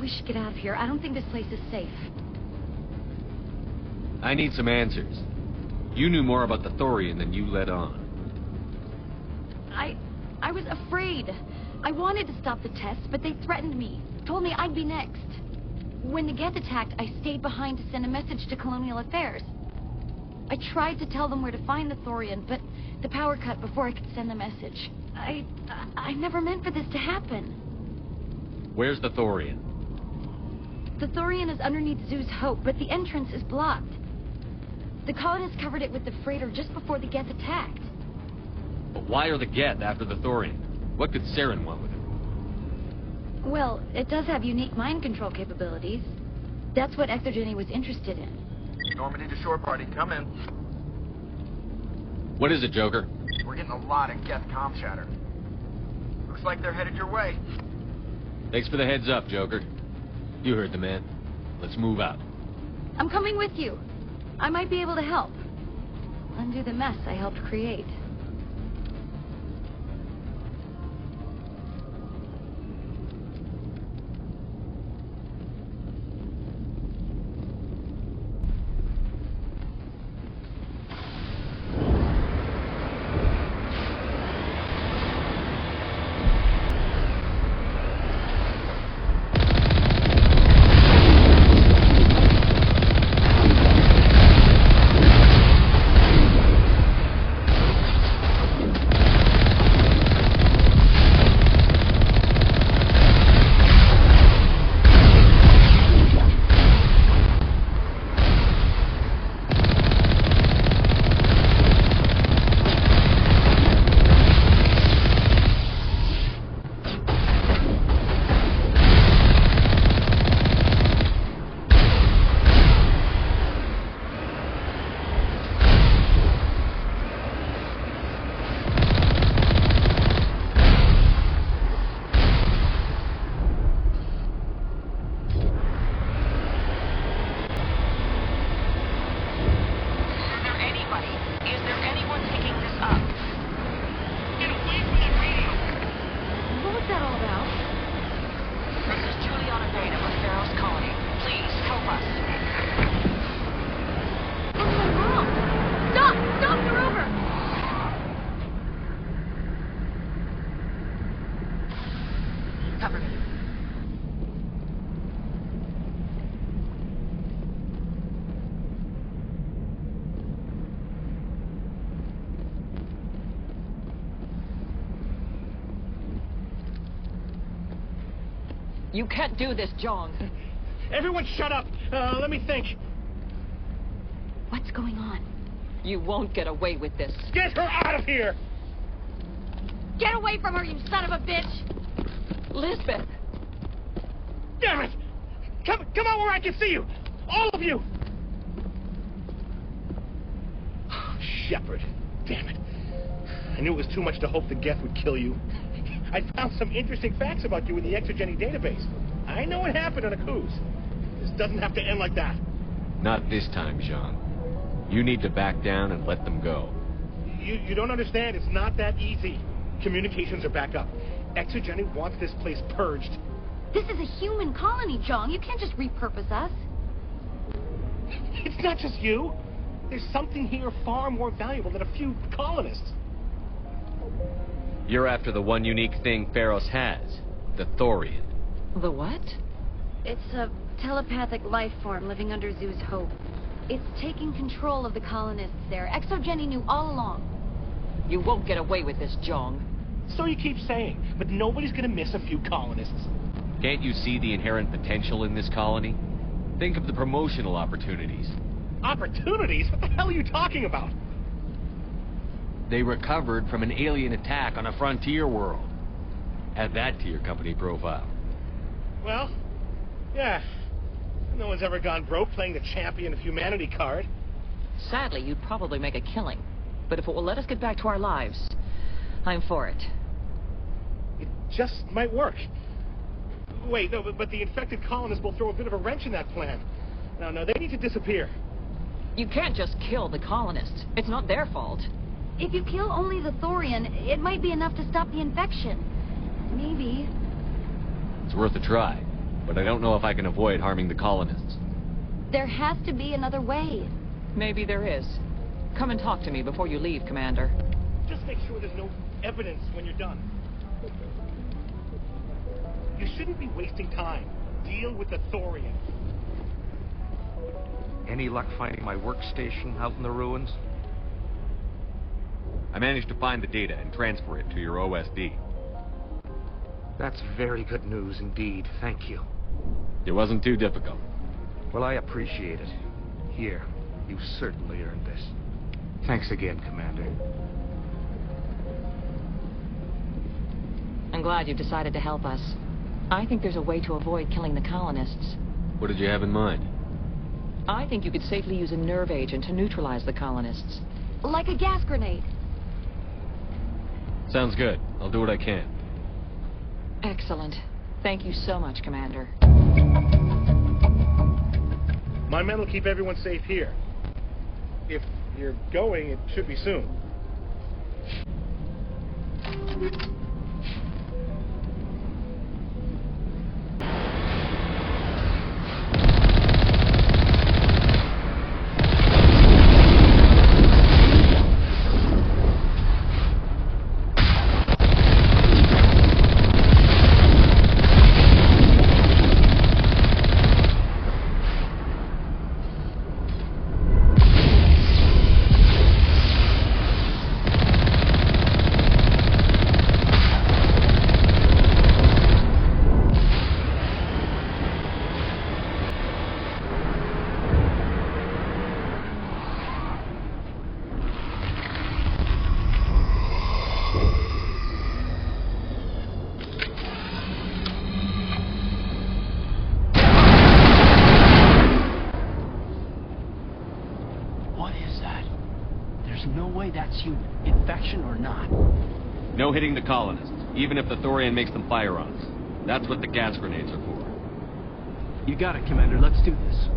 we should get out of here. I don't think this place is safe.
I need some answers. You knew more about the Thorian than you let on.
I was afraid. I wanted to stop the tests, but they threatened me. Told me I'd be next. When the Geth attacked, I stayed behind to send a message to Colonial Affairs. I tried to tell them where to find the Thorian, but the power cut before I could send the message. I never meant for this to happen.
Where's the Thorian?
The Thorian is underneath Zeus Hope, but the entrance is blocked. The colonists covered it with the freighter just before the Geth attacked.
But why are the Geth after the Thorian? What could Saren want with it?
Well, it does have unique mind control capabilities. That's what Exogeny was interested in.
Normandy to shore party, come in.
What is it, Joker?
We're getting a lot of Geth comm chatter. Looks like they're headed your way.
Thanks for the heads up, Joker. You heard the man. Let's move out.
I'm coming with you. I might be able to help. Undo the mess I helped create.
You can't do this, John.
Everyone shut up! Let me think.
What's going on?
You won't get away with this.
Get her out of here!
Get away from her, you son of a bitch!
Lisbeth!
Damn it! Come out where I can see you! All of you! Shepard. Damn it. I knew it was too much to hope the Geth would kill you. I found some interesting facts about you in the Exogeny database. I know what happened on a cruise. This doesn't have to end like that.
Not this time, Jean. You need to back down and let them go.
You don't understand. It's not that easy. Communications are back up. Exogeny wants this place purged.
This is a human colony, John. You can't just repurpose us.
It's not just you. There's something here far more valuable than a few colonists.
You're after the one unique thing Feros has. The Thorian.
The what?
It's a telepathic life form living under Zeus Hope. It's taking control of the colonists there. Exogeny knew all along.
You won't get away with this, Jong.
So you keep saying, but nobody's gonna miss a few colonists.
Can't you see the inherent potential in this colony? Think of the promotional opportunities.
Opportunities? What the hell are you talking about?
They recovered from an alien attack on a frontier world. Add that to your company profile.
Well, yeah. No one's ever gone broke playing the champion of humanity card.
Sadly, you'd probably make a killing. But if it will let us get back to our lives, I'm for it.
It just might work. Wait, no, but the infected colonists will throw a bit of a wrench in that plan. No, they need to disappear.
You can't just kill the colonists. It's not their fault.
If you kill only the Thorian, it might be enough to stop the infection. Maybe.
It's worth a try. but I don't know if I can avoid harming the colonists.
There has to be another way.
Maybe there is. Come and talk to me before you leave, Commander.
Just make sure there's no evidence when you're done. You shouldn't be wasting time. Deal with the Thorian.
Any luck finding my workstation out in the ruins?
I managed to find the data and transfer it to your OSD.
That's very good news indeed. Thank you.
It wasn't too difficult.
Well, I appreciate it. Here, you certainly earned this. Thanks again, Commander.
I'm glad you've decided to help us. I think there's a way to avoid killing the colonists.
What did you have in mind?
I think you could safely use a nerve agent to neutralize the colonists.
Like a gas grenade.
Sounds good. I'll do what I can.
Excellent. Thank you so much, Commander.
My men will keep everyone safe here. If you're going, it should be soon.
Infection or not?
No hitting the colonists, even if the Thorian makes them fire on us. That's what the gas grenades are for.
You got it, Commander. Let's do this.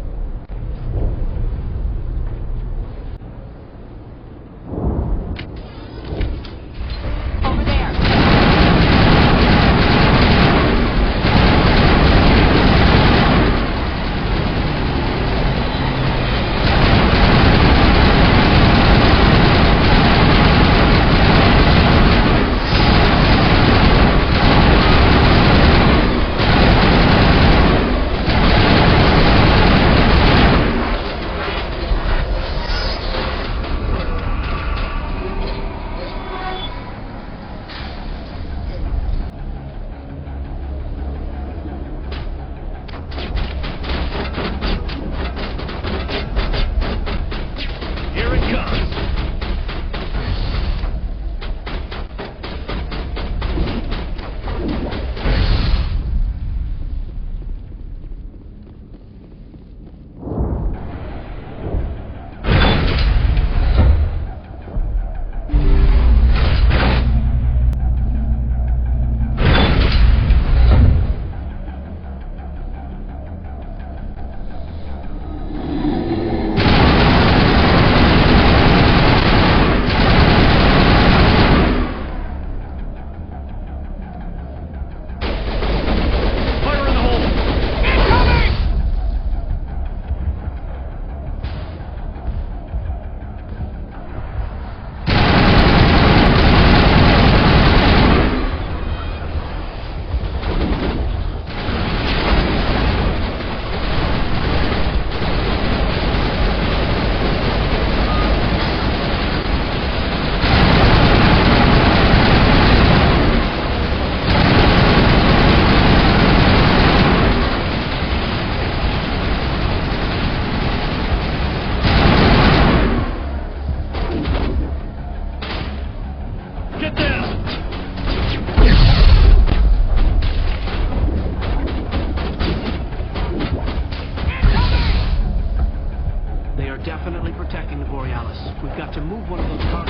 We've got to move one of those cars.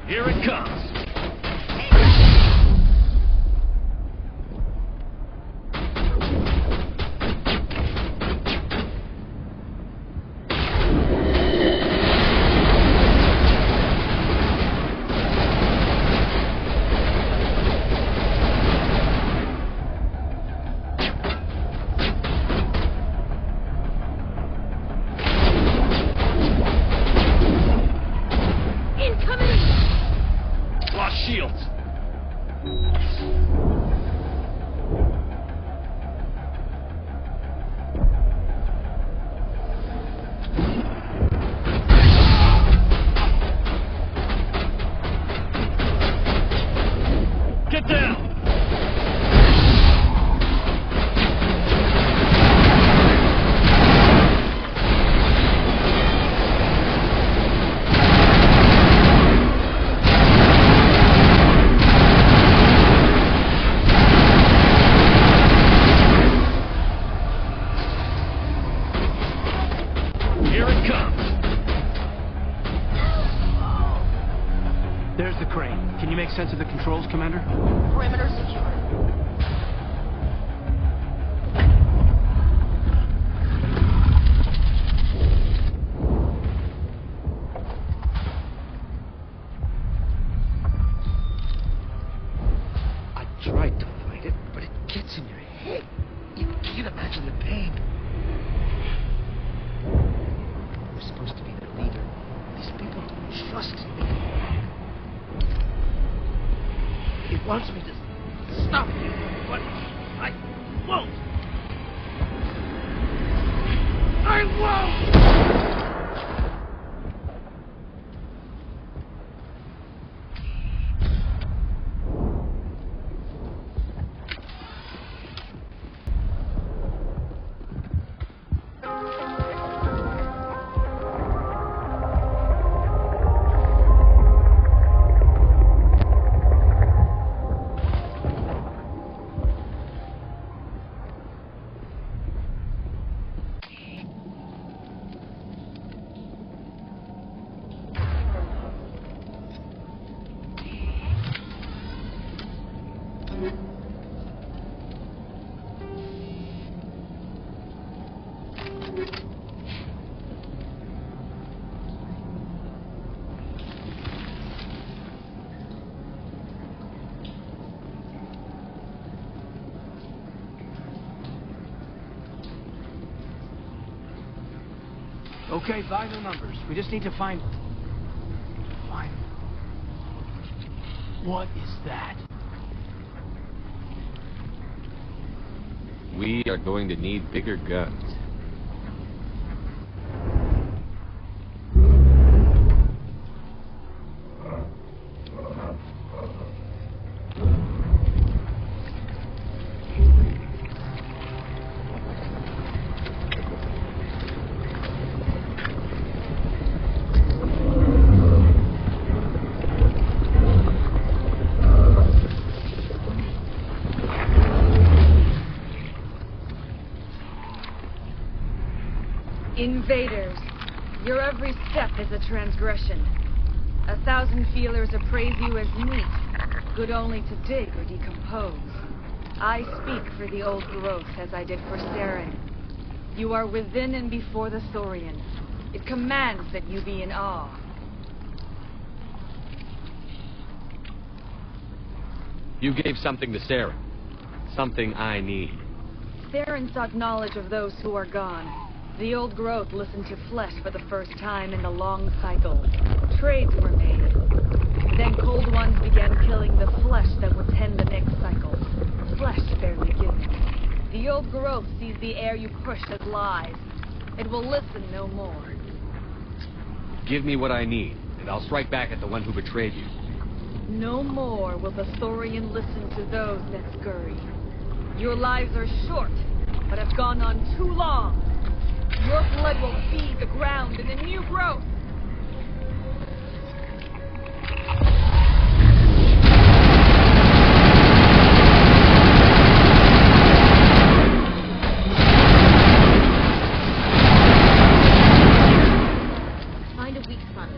Here it comes.
Here it comes!
There's the crane. Can you make sense of the controls, Commander?
Perimeter secure.
I tried to fight it, but it gets in your head. You can't imagine the pain. I'm supposed to be the leader. These people trust me. It wants me to stop you, but I won't. I won't!
Okay, vital numbers. We just need to find... What is that?
We are going to need bigger guns.
Invaders, your every step is a transgression. 1,000 feelers appraise you as meat, good only to dig or decompose. I speak for the old growth as I did for Saren. You are within and before the Thorian. It commands that you be in awe.
You gave something to Saren. Something I need.
Saren sought knowledge of those who are gone. The old growth listened to flesh for the first time in the long cycle. Trades were made. Then cold ones began killing the flesh that would tend the next cycle. Flesh fairly given. The old growth sees the air you push as lies. It will listen no more.
Give me what I need, and I'll strike back at the one who betrayed you.
No more will the Thorian listen to those that scurry. Your lives are short, but have gone on too long. Your blood will feed the ground in a new growth.
Find a weak spot.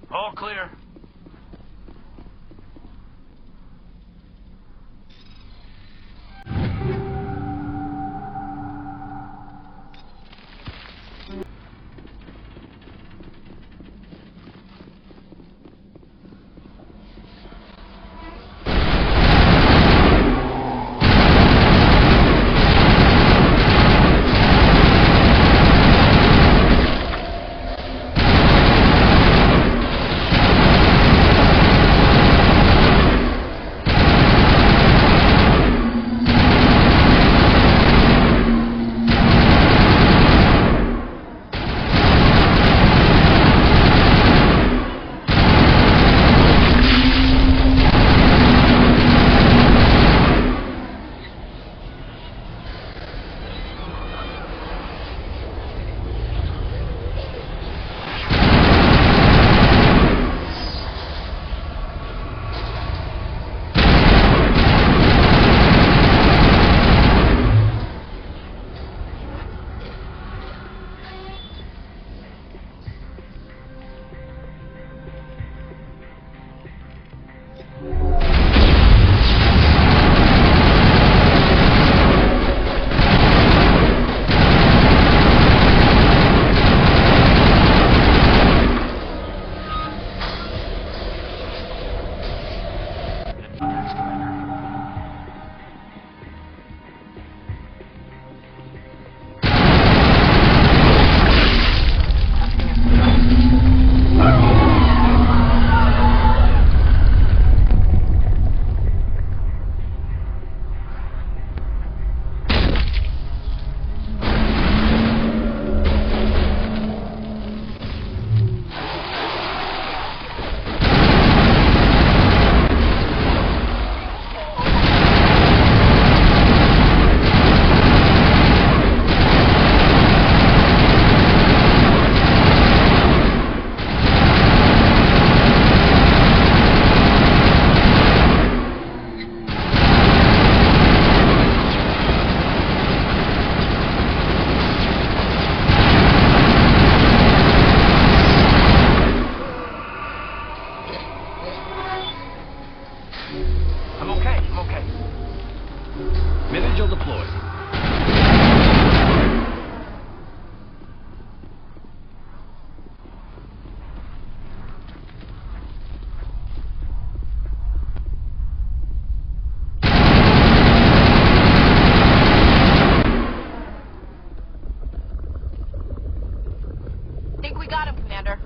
All clear.
Vigil deployed.
Think we got him, Commander.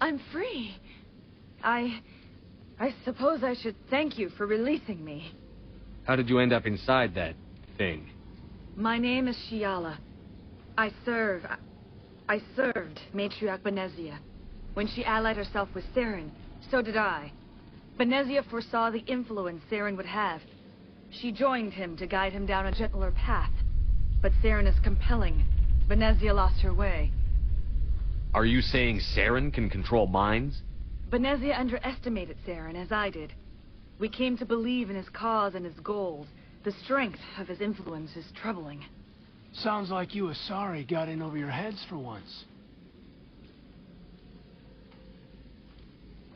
I'm free. I suppose I should thank you for releasing me.
How did you end up inside that thing?
My name is Shiala. I served Matriarch Benezia. When she allied herself with Saren, so did I. Benezia foresaw the influence Saren would have. She joined him to guide him down a gentler path. But Saren is compelling. Benezia lost her way.
Are you saying Saren can control minds?
Benezia underestimated Saren, as I did. We came to believe in his cause and his goals. The strength of his influence is troubling.
Sounds like you Asari got in over your heads for once.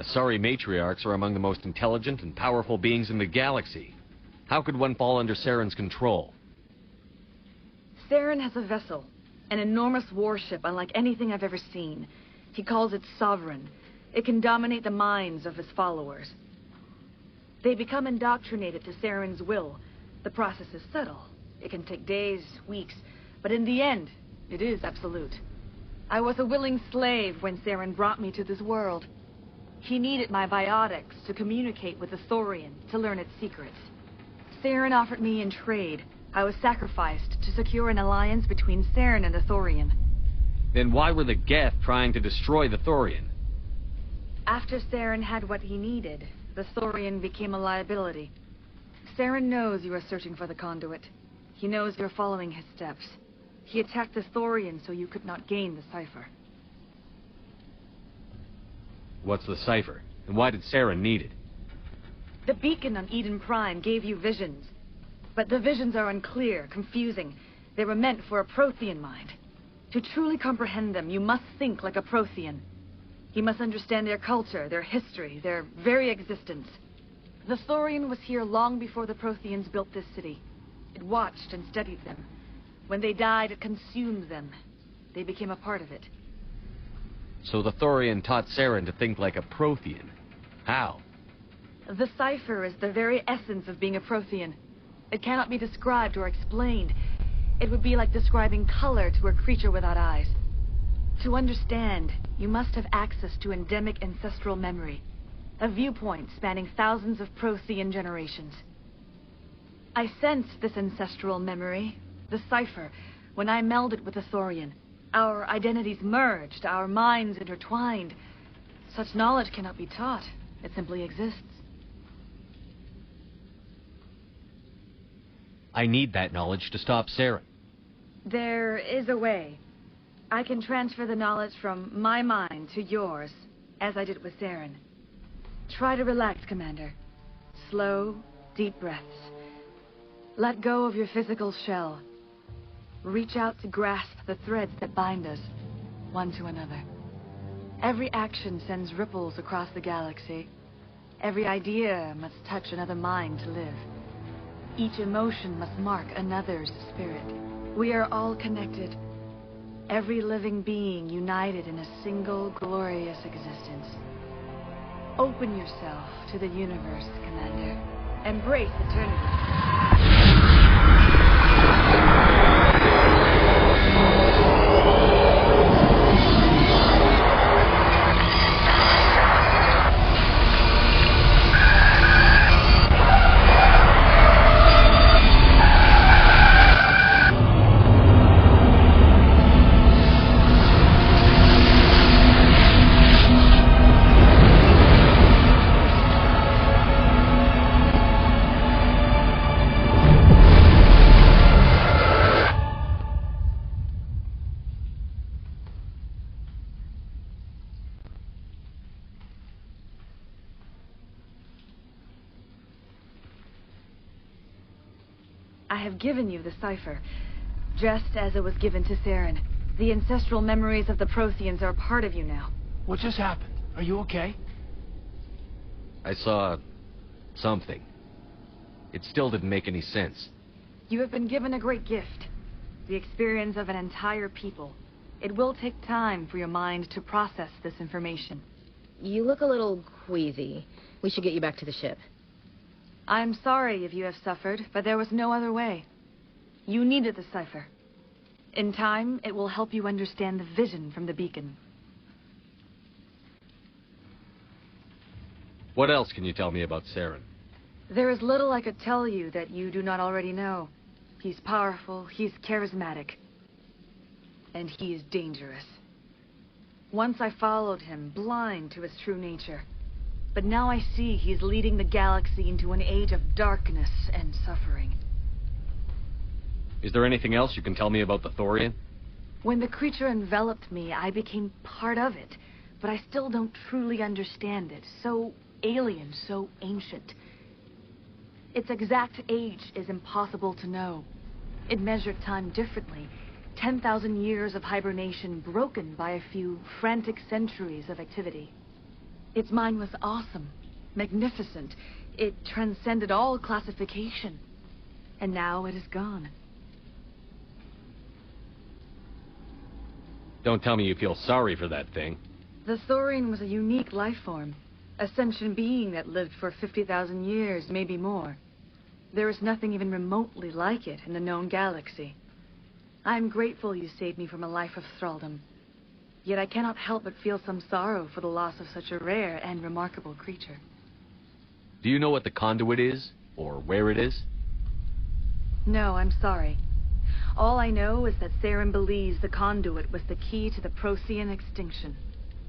Asari matriarchs are among the most intelligent and powerful beings in the galaxy. How could one fall under Saren's control?
Saren has a vessel, an enormous warship unlike anything I've ever seen. He calls it Sovereign. It can dominate the minds of his followers. They become indoctrinated to Saren's will. The process is subtle. It can take days, weeks, but in the end, it is absolute. I was a willing slave when Saren brought me to this world. He needed my biotics to communicate with the Thorian, to learn its secrets. Saren offered me in trade. I was sacrificed to secure an alliance between Saren and the Thorian.
Then why were the Geth trying to destroy the Thorian?
After Saren had what he needed, the Thorian became a liability. Saren knows you are searching for the conduit. He knows you're following his steps. He attacked the Thorian so you could not gain the cipher.
What's the cipher? And why did Saren need it?
The beacon on Eden Prime gave you visions. But the visions are unclear, confusing. They were meant for a Prothean mind. To truly comprehend them, you must think like a Prothean. You must understand their culture, their history, their very existence. The Thorian was here long before the Protheans built this city. It watched and studied them. When they died, it consumed them. They became a part of it.
So the Thorian taught Saren to think like a Prothean. How?
The cipher is the very essence of being a Prothean. It cannot be described or explained. It would be like describing color to a creature without eyes. To understand, you must have access to endemic ancestral memory, a viewpoint spanning thousands of Prothean generations. I sensed this ancestral memory, the cipher, when I melded with the Thorian. Our identities merged, our minds intertwined. Such knowledge cannot be taught. It simply exists.
I need that knowledge to stop Saren.
There is a way. I can transfer the knowledge from my mind to yours, as I did with Saren. Try to relax, Commander. Slow, deep breaths. Let go of your physical shell. Reach out to grasp the threads that bind us, one to another. Every action sends ripples across the galaxy. Every idea must touch another mind to live. Each emotion must mark another's spirit. We are all connected. Every living being united in a single glorious existence. Open yourself to the universe, Commander. Embrace eternity. I have given you the cipher, just as it was given to Saren. The ancestral memories of the Protheans are a part of you now.
What just happened? Are you okay?
I saw something. It still didn't make any sense.
You have been given a great gift. The experience of an entire people. It will take time for your mind to process this information.
You look a little queasy. We should get you back to the ship.
I'm sorry if you have suffered, but there was no other way. You needed the cipher. In time, it will help you understand the vision from the beacon.
What else can you tell me about Saren?
There is little I could tell you that you do not already know. He's powerful, he's charismatic, and he is dangerous. Once I followed him, blind to his true nature. But now I see he's leading the galaxy into an age of darkness and suffering.
Is there anything else you can tell me about the Thorian?
When the creature enveloped me, I became part of it. But I still don't truly understand it. So alien, so ancient. Its exact age is impossible to know. It measured time differently. 10,000 years of hibernation broken by a few frantic centuries of activity. Its mind was awesome, magnificent. It transcended all classification. And now it is gone.
Don't tell me you feel sorry for that thing.
The Thorian was a unique life form. A sentient being that lived for 50,000 years, maybe more. There is nothing even remotely like it in the known galaxy. I am grateful you saved me from a life of thraldom. Yet I cannot help but feel some sorrow for the loss of such a rare and remarkable creature.
Do you know what the conduit is? Or where it is?
No, I'm sorry. All I know is that Saren believes the conduit was the key to the Procyon extinction.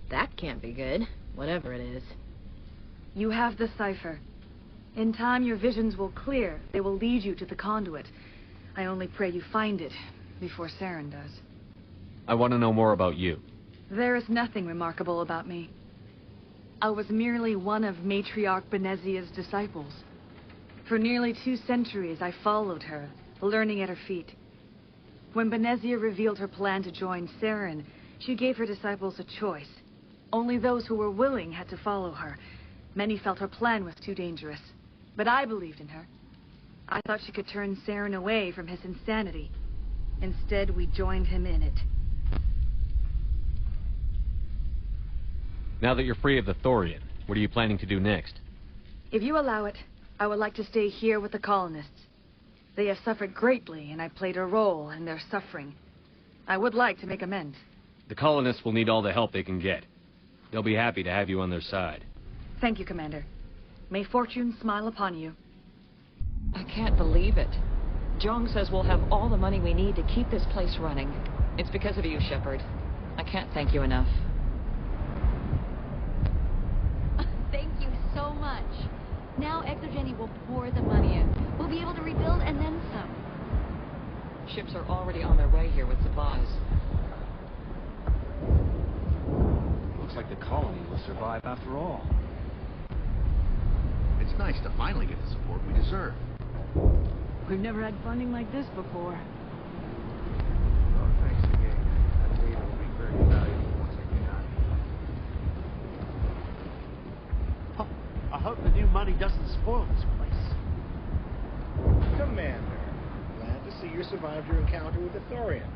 That can't be good, whatever it is.
You have the cipher. In time, your visions will clear. They will lead you to the conduit. I only pray you find it before Saren does.
I want to know more about you.
There is nothing remarkable about me. I was merely one of Matriarch Benezia's disciples. For nearly 2 centuries, I followed her, learning at her feet. When Benezia revealed her plan to join Saren, she gave her disciples a choice. Only those who were willing had to follow her. Many felt her plan was too dangerous, but I believed in her. I thought she could turn Saren away from his insanity. Instead, we joined him in it.
Now that you're free of the Thorian, what are you planning to do next?
If you allow it, I would like to stay here with the colonists. They have suffered greatly, and I played a role in their suffering. I would like to make amends.
The colonists will need all the help they can get. They'll be happy to have you on their side.
Thank you, Commander. May fortune smile upon you.
I can't believe it. Jong says we'll have all the money we need to keep this place running. It's because of you, Shepard. I can't thank you enough.
Thank you so much. Now Exogeny will pour the money in. We'll be able to rebuild and then some.
Ships are already on their way here with supplies.
Looks like the colony will survive after all.
It's nice to finally get the support we deserve.
We've never had funding like this before.
Oh, thanks again. That data will be very valuable once I get out of here.
I hope the new money doesn't spoil this place.
Commander, glad to see you survived your encounter with the Thorian.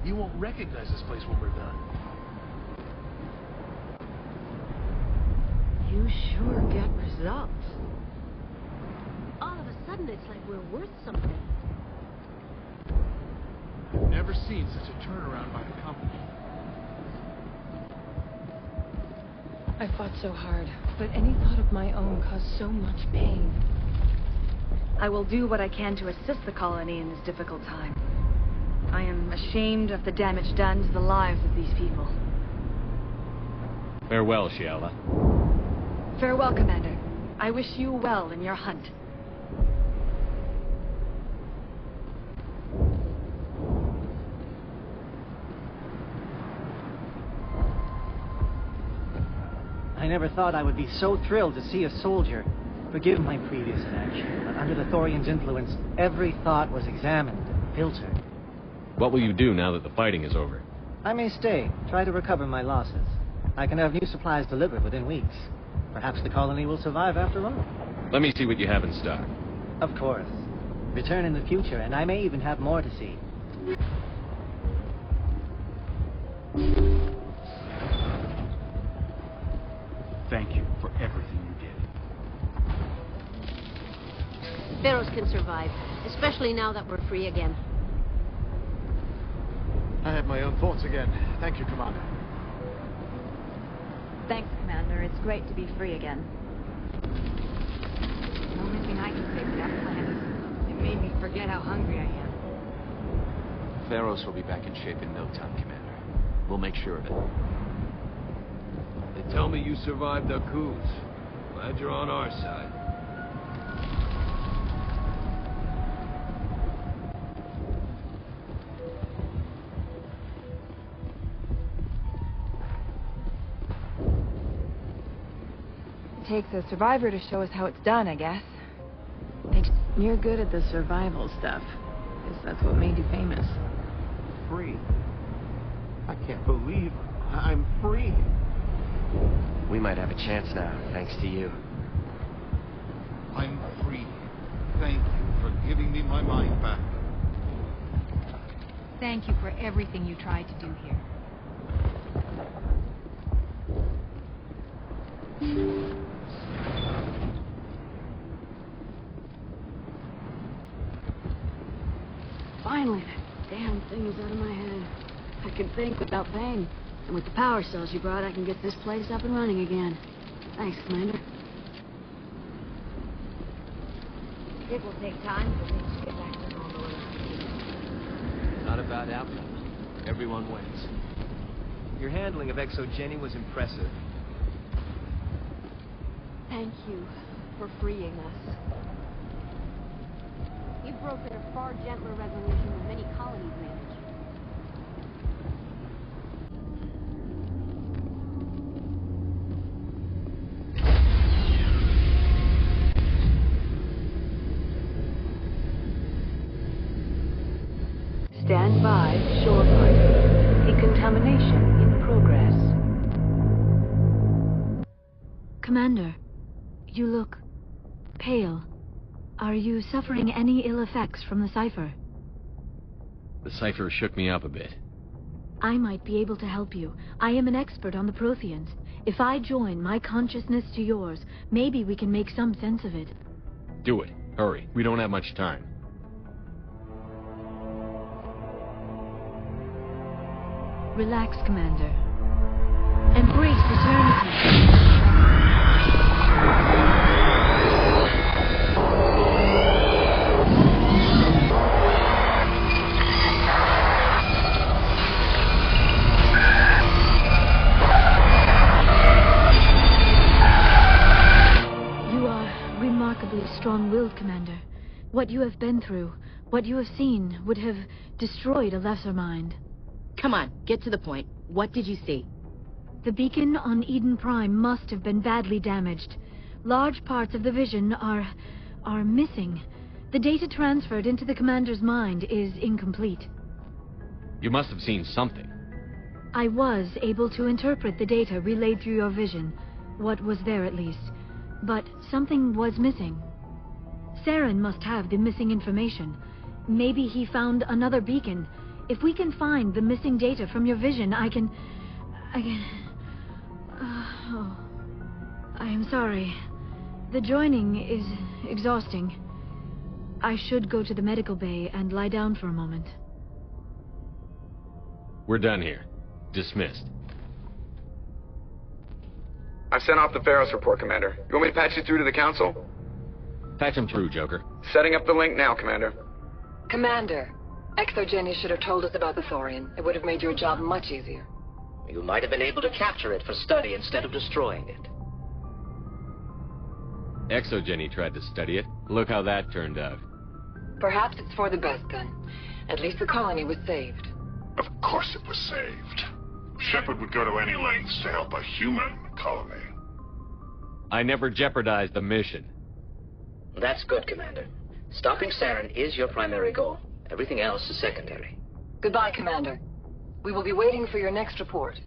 You won't recognize this place when we're done.
You sure get results. All of a sudden, it's like we're worth something.
I've never seen such a turnaround by a company.
I fought so hard, but any thought of my own caused so much pain.
I will do what I can to assist the colony in this difficult time. I am ashamed of the damage done to the lives of these people.
Farewell, Shiala.
Farewell, Commander. I wish you well in your hunt.
I never thought I would be so thrilled to see a soldier. Forgive my previous inaction, but under the Thorian's influence, every thought was examined and filtered.
What will you do now that the fighting is over?
I may stay, try to recover my losses. I can have new supplies delivered within weeks. Perhaps the colony will survive after all.
Let me see what you have in stock.
Of course. Return in the future, and I may even have more to see.
Thank you for everything you did.
Feros can survive, especially now that we're free again.
I have my own thoughts again. Thank you, Commander.
Thanks, Commander. It's great to be free again.
The only thing I can say for that plan is it made me forget how hungry I am.
Feros will be back in shape in no time, Commander. We'll make sure of it.
They tell me you survived the coups. Glad you're on our side.
It takes a survivor to show us how it's done, I guess. You're good at the survival stuff. Guess that's what made you famous.
Free. I can't believe I'm
I'm free.
We might have a chance now, thanks to you.
I'm free. Thank you for giving me my mind back.
Thank you for everything you tried to do here.
Finally, that damn thing is out of my head. I can think without pain. And with the power cells you brought, I can get this place up and running again. Thanks, Commander.
It will take time for things to get back to normal around here.
Not a bad outcome. Everyone wins. Your handling of Exogeny was impressive.
Thank you for freeing us.
You broke at a far gentler resolution than many colonies managed.
Stand by, shore party. Decontamination in progress.
Commander, you look pale. Are you suffering any ill effects from the cipher?
The cipher shook me up a bit.
I might be able to help you. I am an expert on the Protheans. If I join my consciousness to yours, maybe we can make some sense of it.
Do it. Hurry. We don't have much time.
Relax, Commander. Embrace eternity. You are remarkably strong-willed, Commander. What you have been through, what you have seen, would have destroyed a lesser mind.
Come on, get to the point. What did you see?
The beacon on Eden Prime must have been badly damaged. Large parts of the vision are missing. The data transferred into the commander's mind is incomplete.
You must have seen something.
I was able to interpret the data relayed through your vision. What was there, at least. But something was missing. Saren must have the missing information. Maybe he found another beacon. If we can find the missing data from your vision, I can... oh. I am sorry. The joining is exhausting. I should go to the medical bay and lie down for a moment.
We're done here. Dismissed.
I've sent off the Feros report, Commander. You want me to patch you through to the Council?
Patch him through, Joker.
Setting up the link now, Commander.
Commander, Exogeny should have told us about the Thorian. It would have made your job much easier.
You might have been able to capture it for study instead of destroying it.
Exogeny tried to study it. Look how that turned out.
Perhaps it's for the best, then. At least the colony was saved.
Of course it was saved. Shepard would go to any lengths to help a human colony.
I never jeopardized the mission.
That's good, Commander. Stopping Saren is your primary goal. Everything else is secondary.
Goodbye, Commander. We will be waiting for your next report.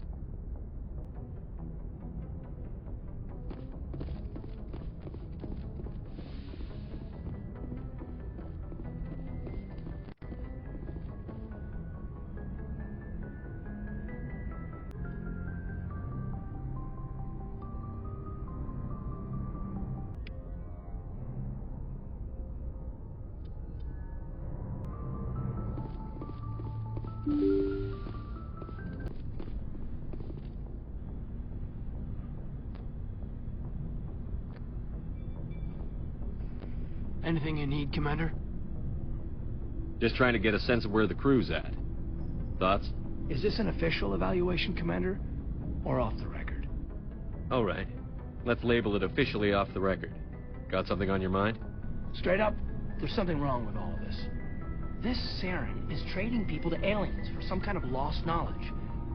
Anything you need, Commander?
Just trying to get a sense of where the crew's at. Thoughts?
Is this an official evaluation, Commander? Or off the record?
All right. Let's label it officially off the record. Got something on your mind?
Straight up, there's something wrong with all of this. This Saren is trading people to aliens for some kind of lost knowledge.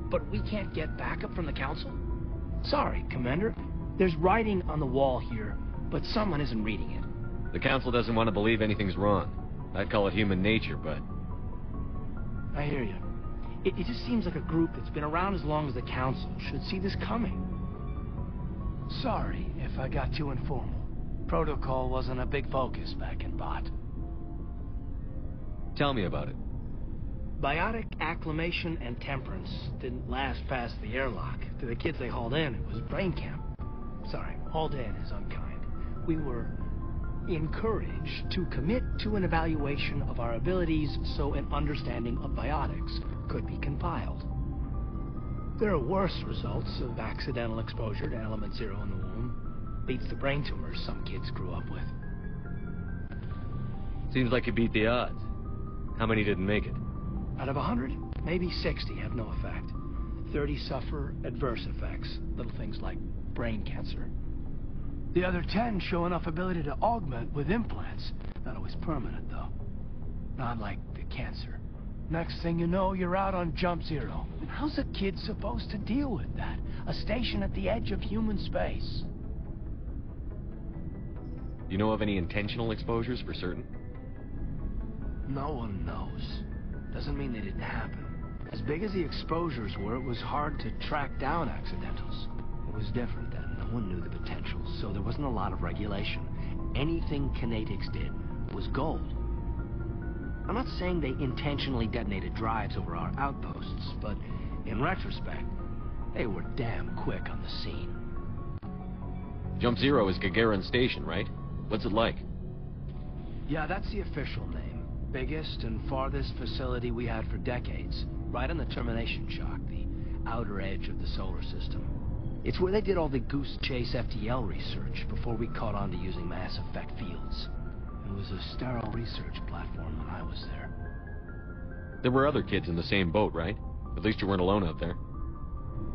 But we can't get backup from the Council? Sorry, Commander. There's writing on the wall here, but someone isn't reading it.
The Council doesn't want to believe anything's wrong. I'd call it human nature, but...
I hear you. It just seems like a group that's been around as long as the Council should see this coming. Sorry if I got too informal. Protocol wasn't a big focus back in Bot.
Tell me about it.
Biotic acclimation and temperance didn't last past the airlock. To the kids they hauled in, it was brain camp. Sorry, hauled in is unkind. We were encouraged to commit to an evaluation of our abilities so an understanding of biotics could be compiled. There are worse results of accidental exposure to element 0 in the womb. Beats the brain tumors some kids grew up with.
Seems like you beat the odds. How many didn't make it?
Out of 100, maybe 60 have no effect. 30 suffer adverse effects, little things like brain cancer. The other 10 show enough ability to augment with implants. Not always permanent, though. Not like the cancer. Next thing you know, you're out on Jump Zero. And how's a kid supposed to deal with that? A station at the edge of human space.
You know of any intentional exposures for certain?
No one knows. Doesn't mean they didn't happen. As big as the exposures were, it was hard to track down accidentals. It was different then. No one knew the potential, so there wasn't a lot of regulation. Anything Kinetics did was gold. I'm not saying they intentionally detonated drives over our outposts, but in retrospect, they were damn quick on the scene.
Jump Zero is Gagarin Station, right? What's it like?
Yeah, that's the official name. Biggest and farthest facility we had for decades. Right on the termination shock, the outer edge of the solar system. It's where they did all the Goose Chase FTL research before we caught on to using mass effect fields. It was a sterile research platform when I was there.
There were other kids in the same boat, right? At least you weren't alone out there.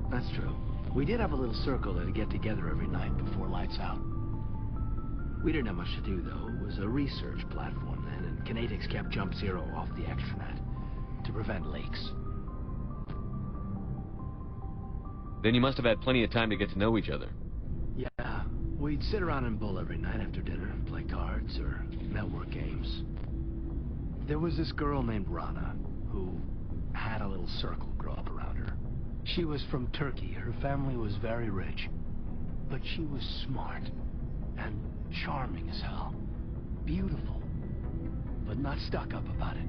That's true. We did have a little circle there to get together every night before lights out. We didn't have much to do, though. It was a research platform then, and Kinetics kept Jump Zero off the extranet to prevent leaks.
Then you must have had plenty of time to get to know each other.
Yeah, we'd sit around and bull every night after dinner, play cards or network games. There was this girl named Rana, who had a little circle grow up around her. She was from Turkey. Her family was very rich. But she was smart and charming as hell. Beautiful. But not stuck up about it.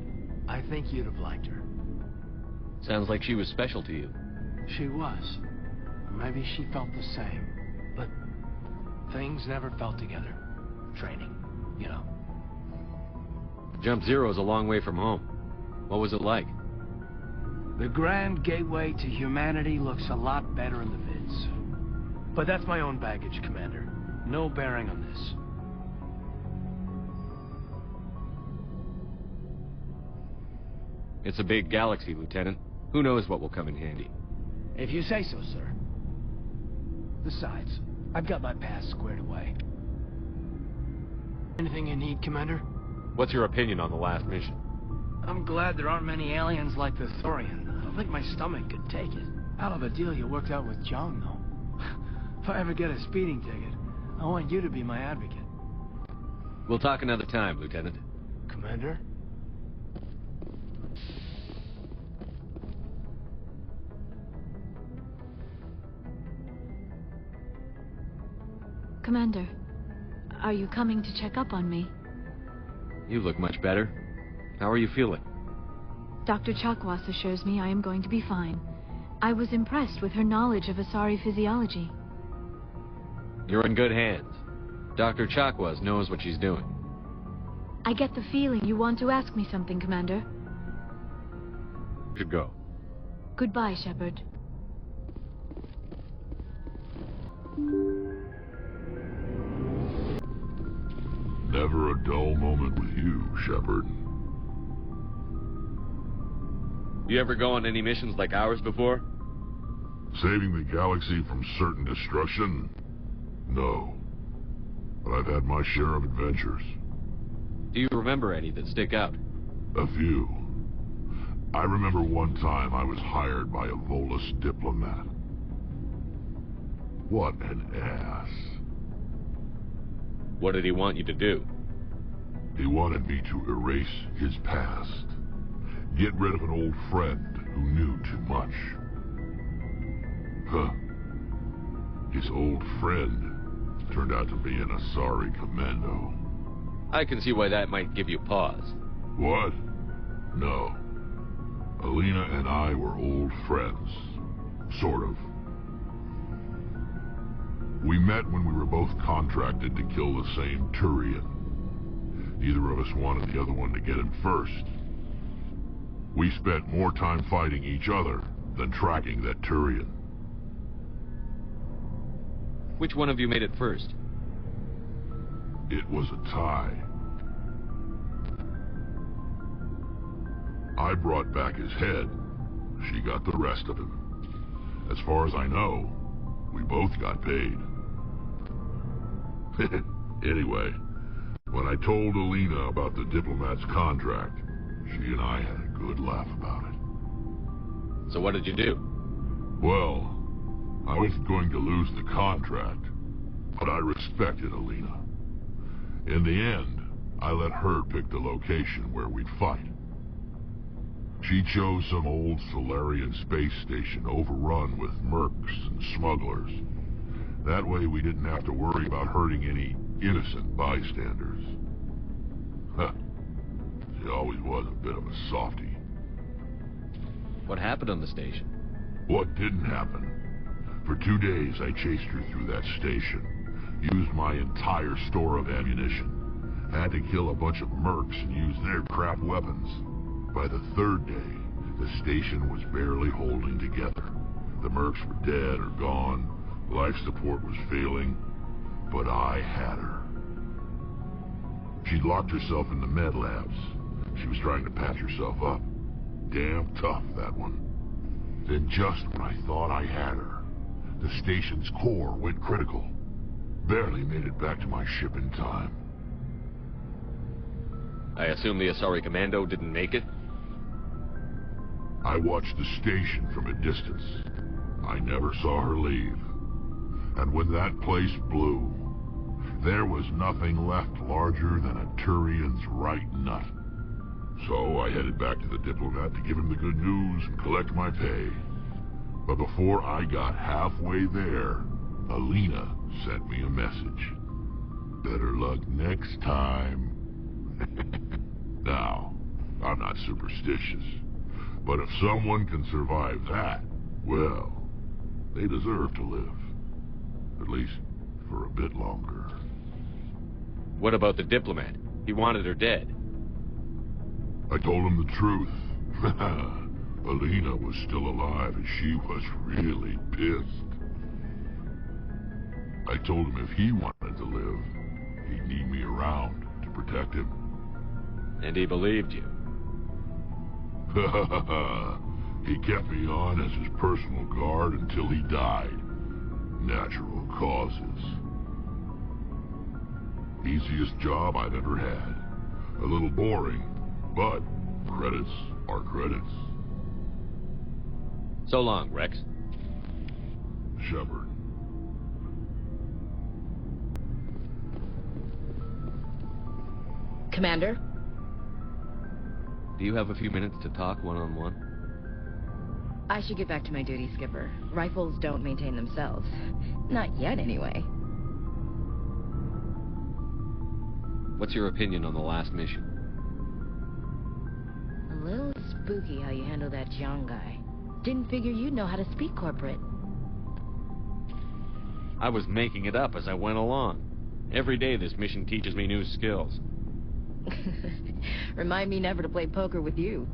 I think you'd have liked her.
Sounds like she was special to you.
She was. Or maybe she felt the same. But things never felt together. Training, you know.
Jump Zero is a long way from home. What was it like?
The grand gateway to humanity looks a lot better in the vids. But that's my own baggage, Commander. No bearing on this.
It's a big galaxy, Lieutenant. Who knows what will come in handy?
If you say so, sir. Besides, I've got my past squared away. Anything you need, Commander?
What's your opinion on the last mission?
I'm glad there aren't many aliens like the Thorian. I don't think my stomach could take it. Hell of a deal you worked out with John, though. If I ever get a speeding ticket, I want you to be my advocate.
We'll talk another time, Lieutenant.
Commander?
Commander, are you coming to check up on me?
You look much better. How are you feeling?
Dr. Chakwas assures me I am going to be fine. I was impressed with her knowledge of Asari physiology.
You're in good hands. Dr. Chakwas knows what she's doing.
I get the feeling you want to ask me something, Commander.
You should go.
Goodbye, Shepard.
Never a dull moment with you, Shepard.
You ever go on any missions like ours before?
Saving the galaxy from certain destruction? No. But I've had my share of adventures.
Do you remember any that stick out?
A few. I remember one time I was hired by a Volus diplomat. What an ass.
What did he want you to do?
He wanted me to erase his past. Get rid of an old friend who knew too much. Huh. His old friend turned out to be an Asari commando.
I can see why that might give you pause.
What? No. Alina and I were old friends. Sort of. We met when we were both contracted to kill the same Turian. Neither of us wanted the other one to get him first. We spent more time fighting each other than tracking that Turian.
Which one of you made it first?
It was a tie. I brought back his head. She got the rest of him. As far as I know, we both got paid. Anyway, when I told Alina about the diplomat's contract, she and I had a good laugh about it.
So what did you do?
Well, I wasn't going to lose the contract, but I respected Alina. In the end, I let her pick the location where we'd fight. She chose some old Solarian space station overrun with mercs and smugglers. That way we didn't have to worry about hurting any innocent bystanders. Huh. She always was a bit of a softie.
What happened on the station?
What didn't happen? For 2 days I chased her through that station. Used my entire store of ammunition. Had to kill a bunch of mercs and use their crap weapons. By the 3rd day, the station was barely holding together. The mercs were dead or gone. Life support was failing. But I had her. She'd locked herself in the med labs. She was trying to patch herself up. Damn tough, that one. Then just when I thought I had her, the station's core went critical. Barely made it back to my ship in time.
I assume the Asari Commando didn't make it?
I watched the station from a distance. I never saw her leave. And when that place blew, there was nothing left larger than a Turian's right nut. So I headed back to the diplomat to give him the good news and collect my pay. But before I got halfway there, Alina sent me a message. Better luck next time. Now, I'm not superstitious, but if someone can survive that, well, they deserve to live. At least for a bit longer.
What about the diplomat? He wanted her dead.
I told him the truth. Alina was still alive and she was really pissed. I told him if he wanted to live, he'd need me around to protect him.
And he believed you.
He kept me on as his personal guard until he died. Natural causes. Easiest job I've ever had. A little boring, but credits are credits.
So long, Rex.
Shepard.
Commander?
Do you have a few minutes to talk one-on-one?
I should get back to my duty, Skipper. Rifles don't maintain themselves. Not yet, anyway.
What's your opinion on the last mission?
A little spooky how you handle that young guy. Didn't figure you'd know how to speak corporate.
I was making it up as I went along. Every day this mission teaches me new skills.
Remind me never to play poker with you.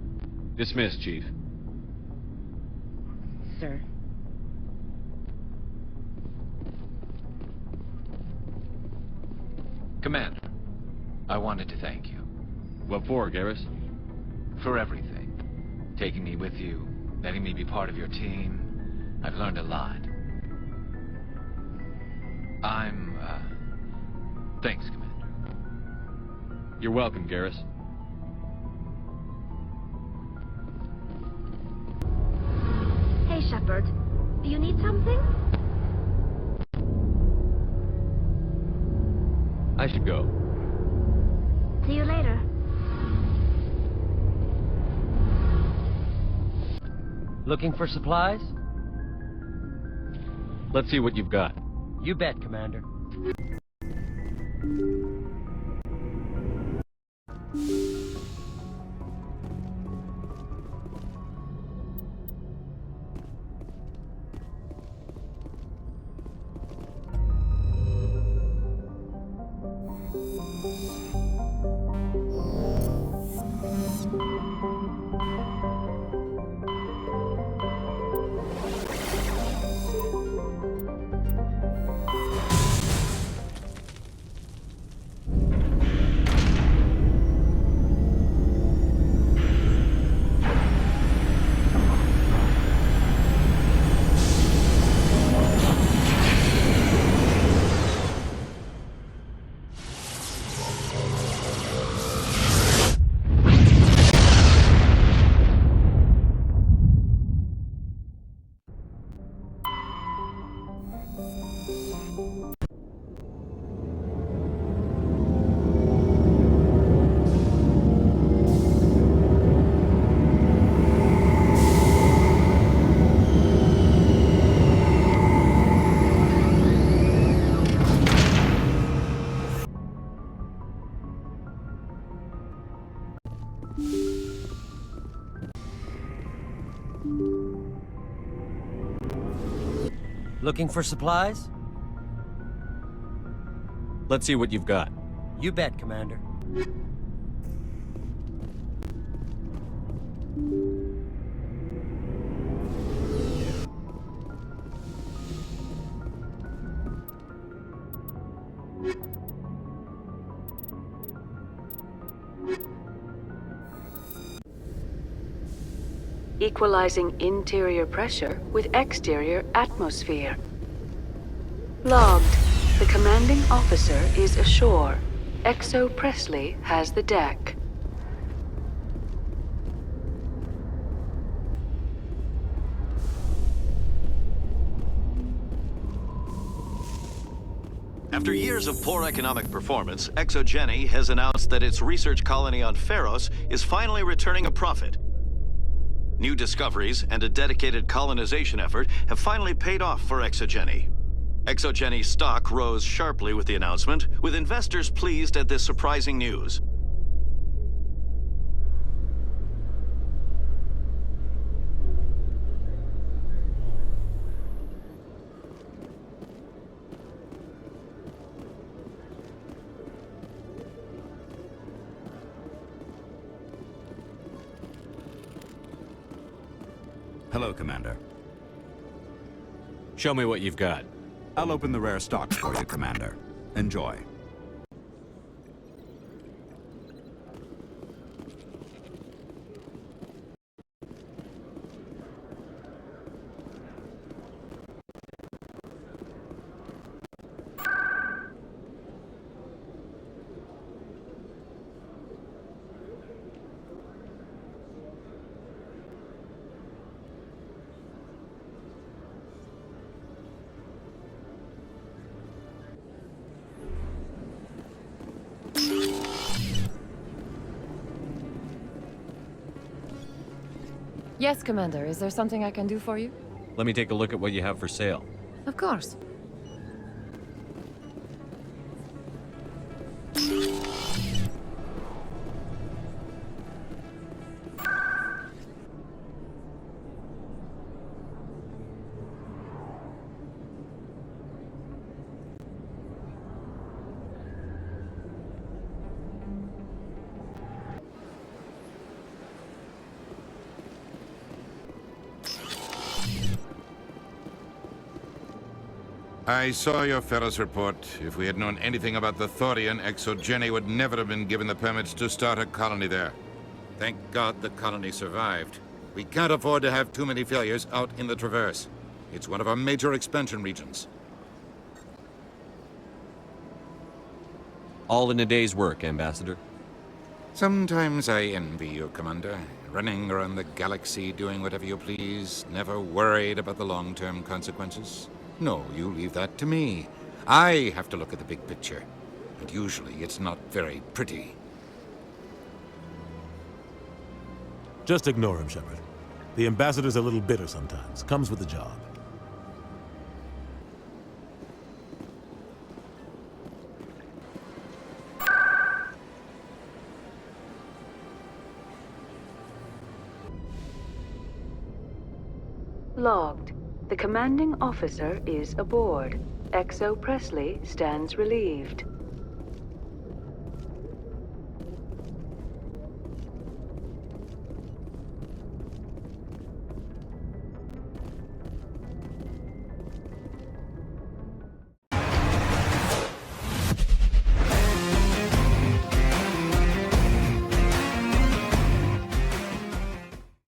Dismissed, Chief.
Sir.
Commander, I wanted to thank you.
What for, Garrus?
For everything. Taking me with you, letting me be part of your team. I've learned a lot. Thanks, Commander.
You're welcome, Garrus.
Hey, Shepard. Do you need something?
I should go.
See you later.
Looking for supplies?
Let's see what you've got.
You bet, Commander. Looking for supplies?
Let's see what you've got.
You bet, Commander.
Equalizing interior pressure with exterior atmosphere. Logged. The commanding officer is ashore. Exo Presley has the deck.
After years of poor economic performance, ExoGeni has announced that its research colony on Feros is finally returning a profit. New discoveries and a dedicated colonization effort have finally paid off for ExoGeni. ExoGeni's stock rose sharply with the announcement, with investors pleased at this surprising news.
Hello, Commander.
Show me what you've got.
I'll open the rare stock for you, Commander. Enjoy.
Yes, Commander. Is there something I can do for you?
Let me take a look at what you have for sale.
Of course.
I saw your Feros report. If we had known anything about the Thorian, ExoGeni would never have been given the permits to start a colony there. Thank God the colony survived. We can't afford to have too many failures out in the Traverse. It's one of our major expansion regions.
All in a day's work, Ambassador.
Sometimes I envy you, Commander. Running around the galaxy, doing whatever you please, never worried about the long-term consequences. No, you leave that to me. I have to look at the big picture. And usually it's not very pretty.
Just ignore him, Shepard.
The ambassador's a little bitter sometimes. Comes with the job.
Logged. The commanding officer is aboard. Exo Presley stands relieved.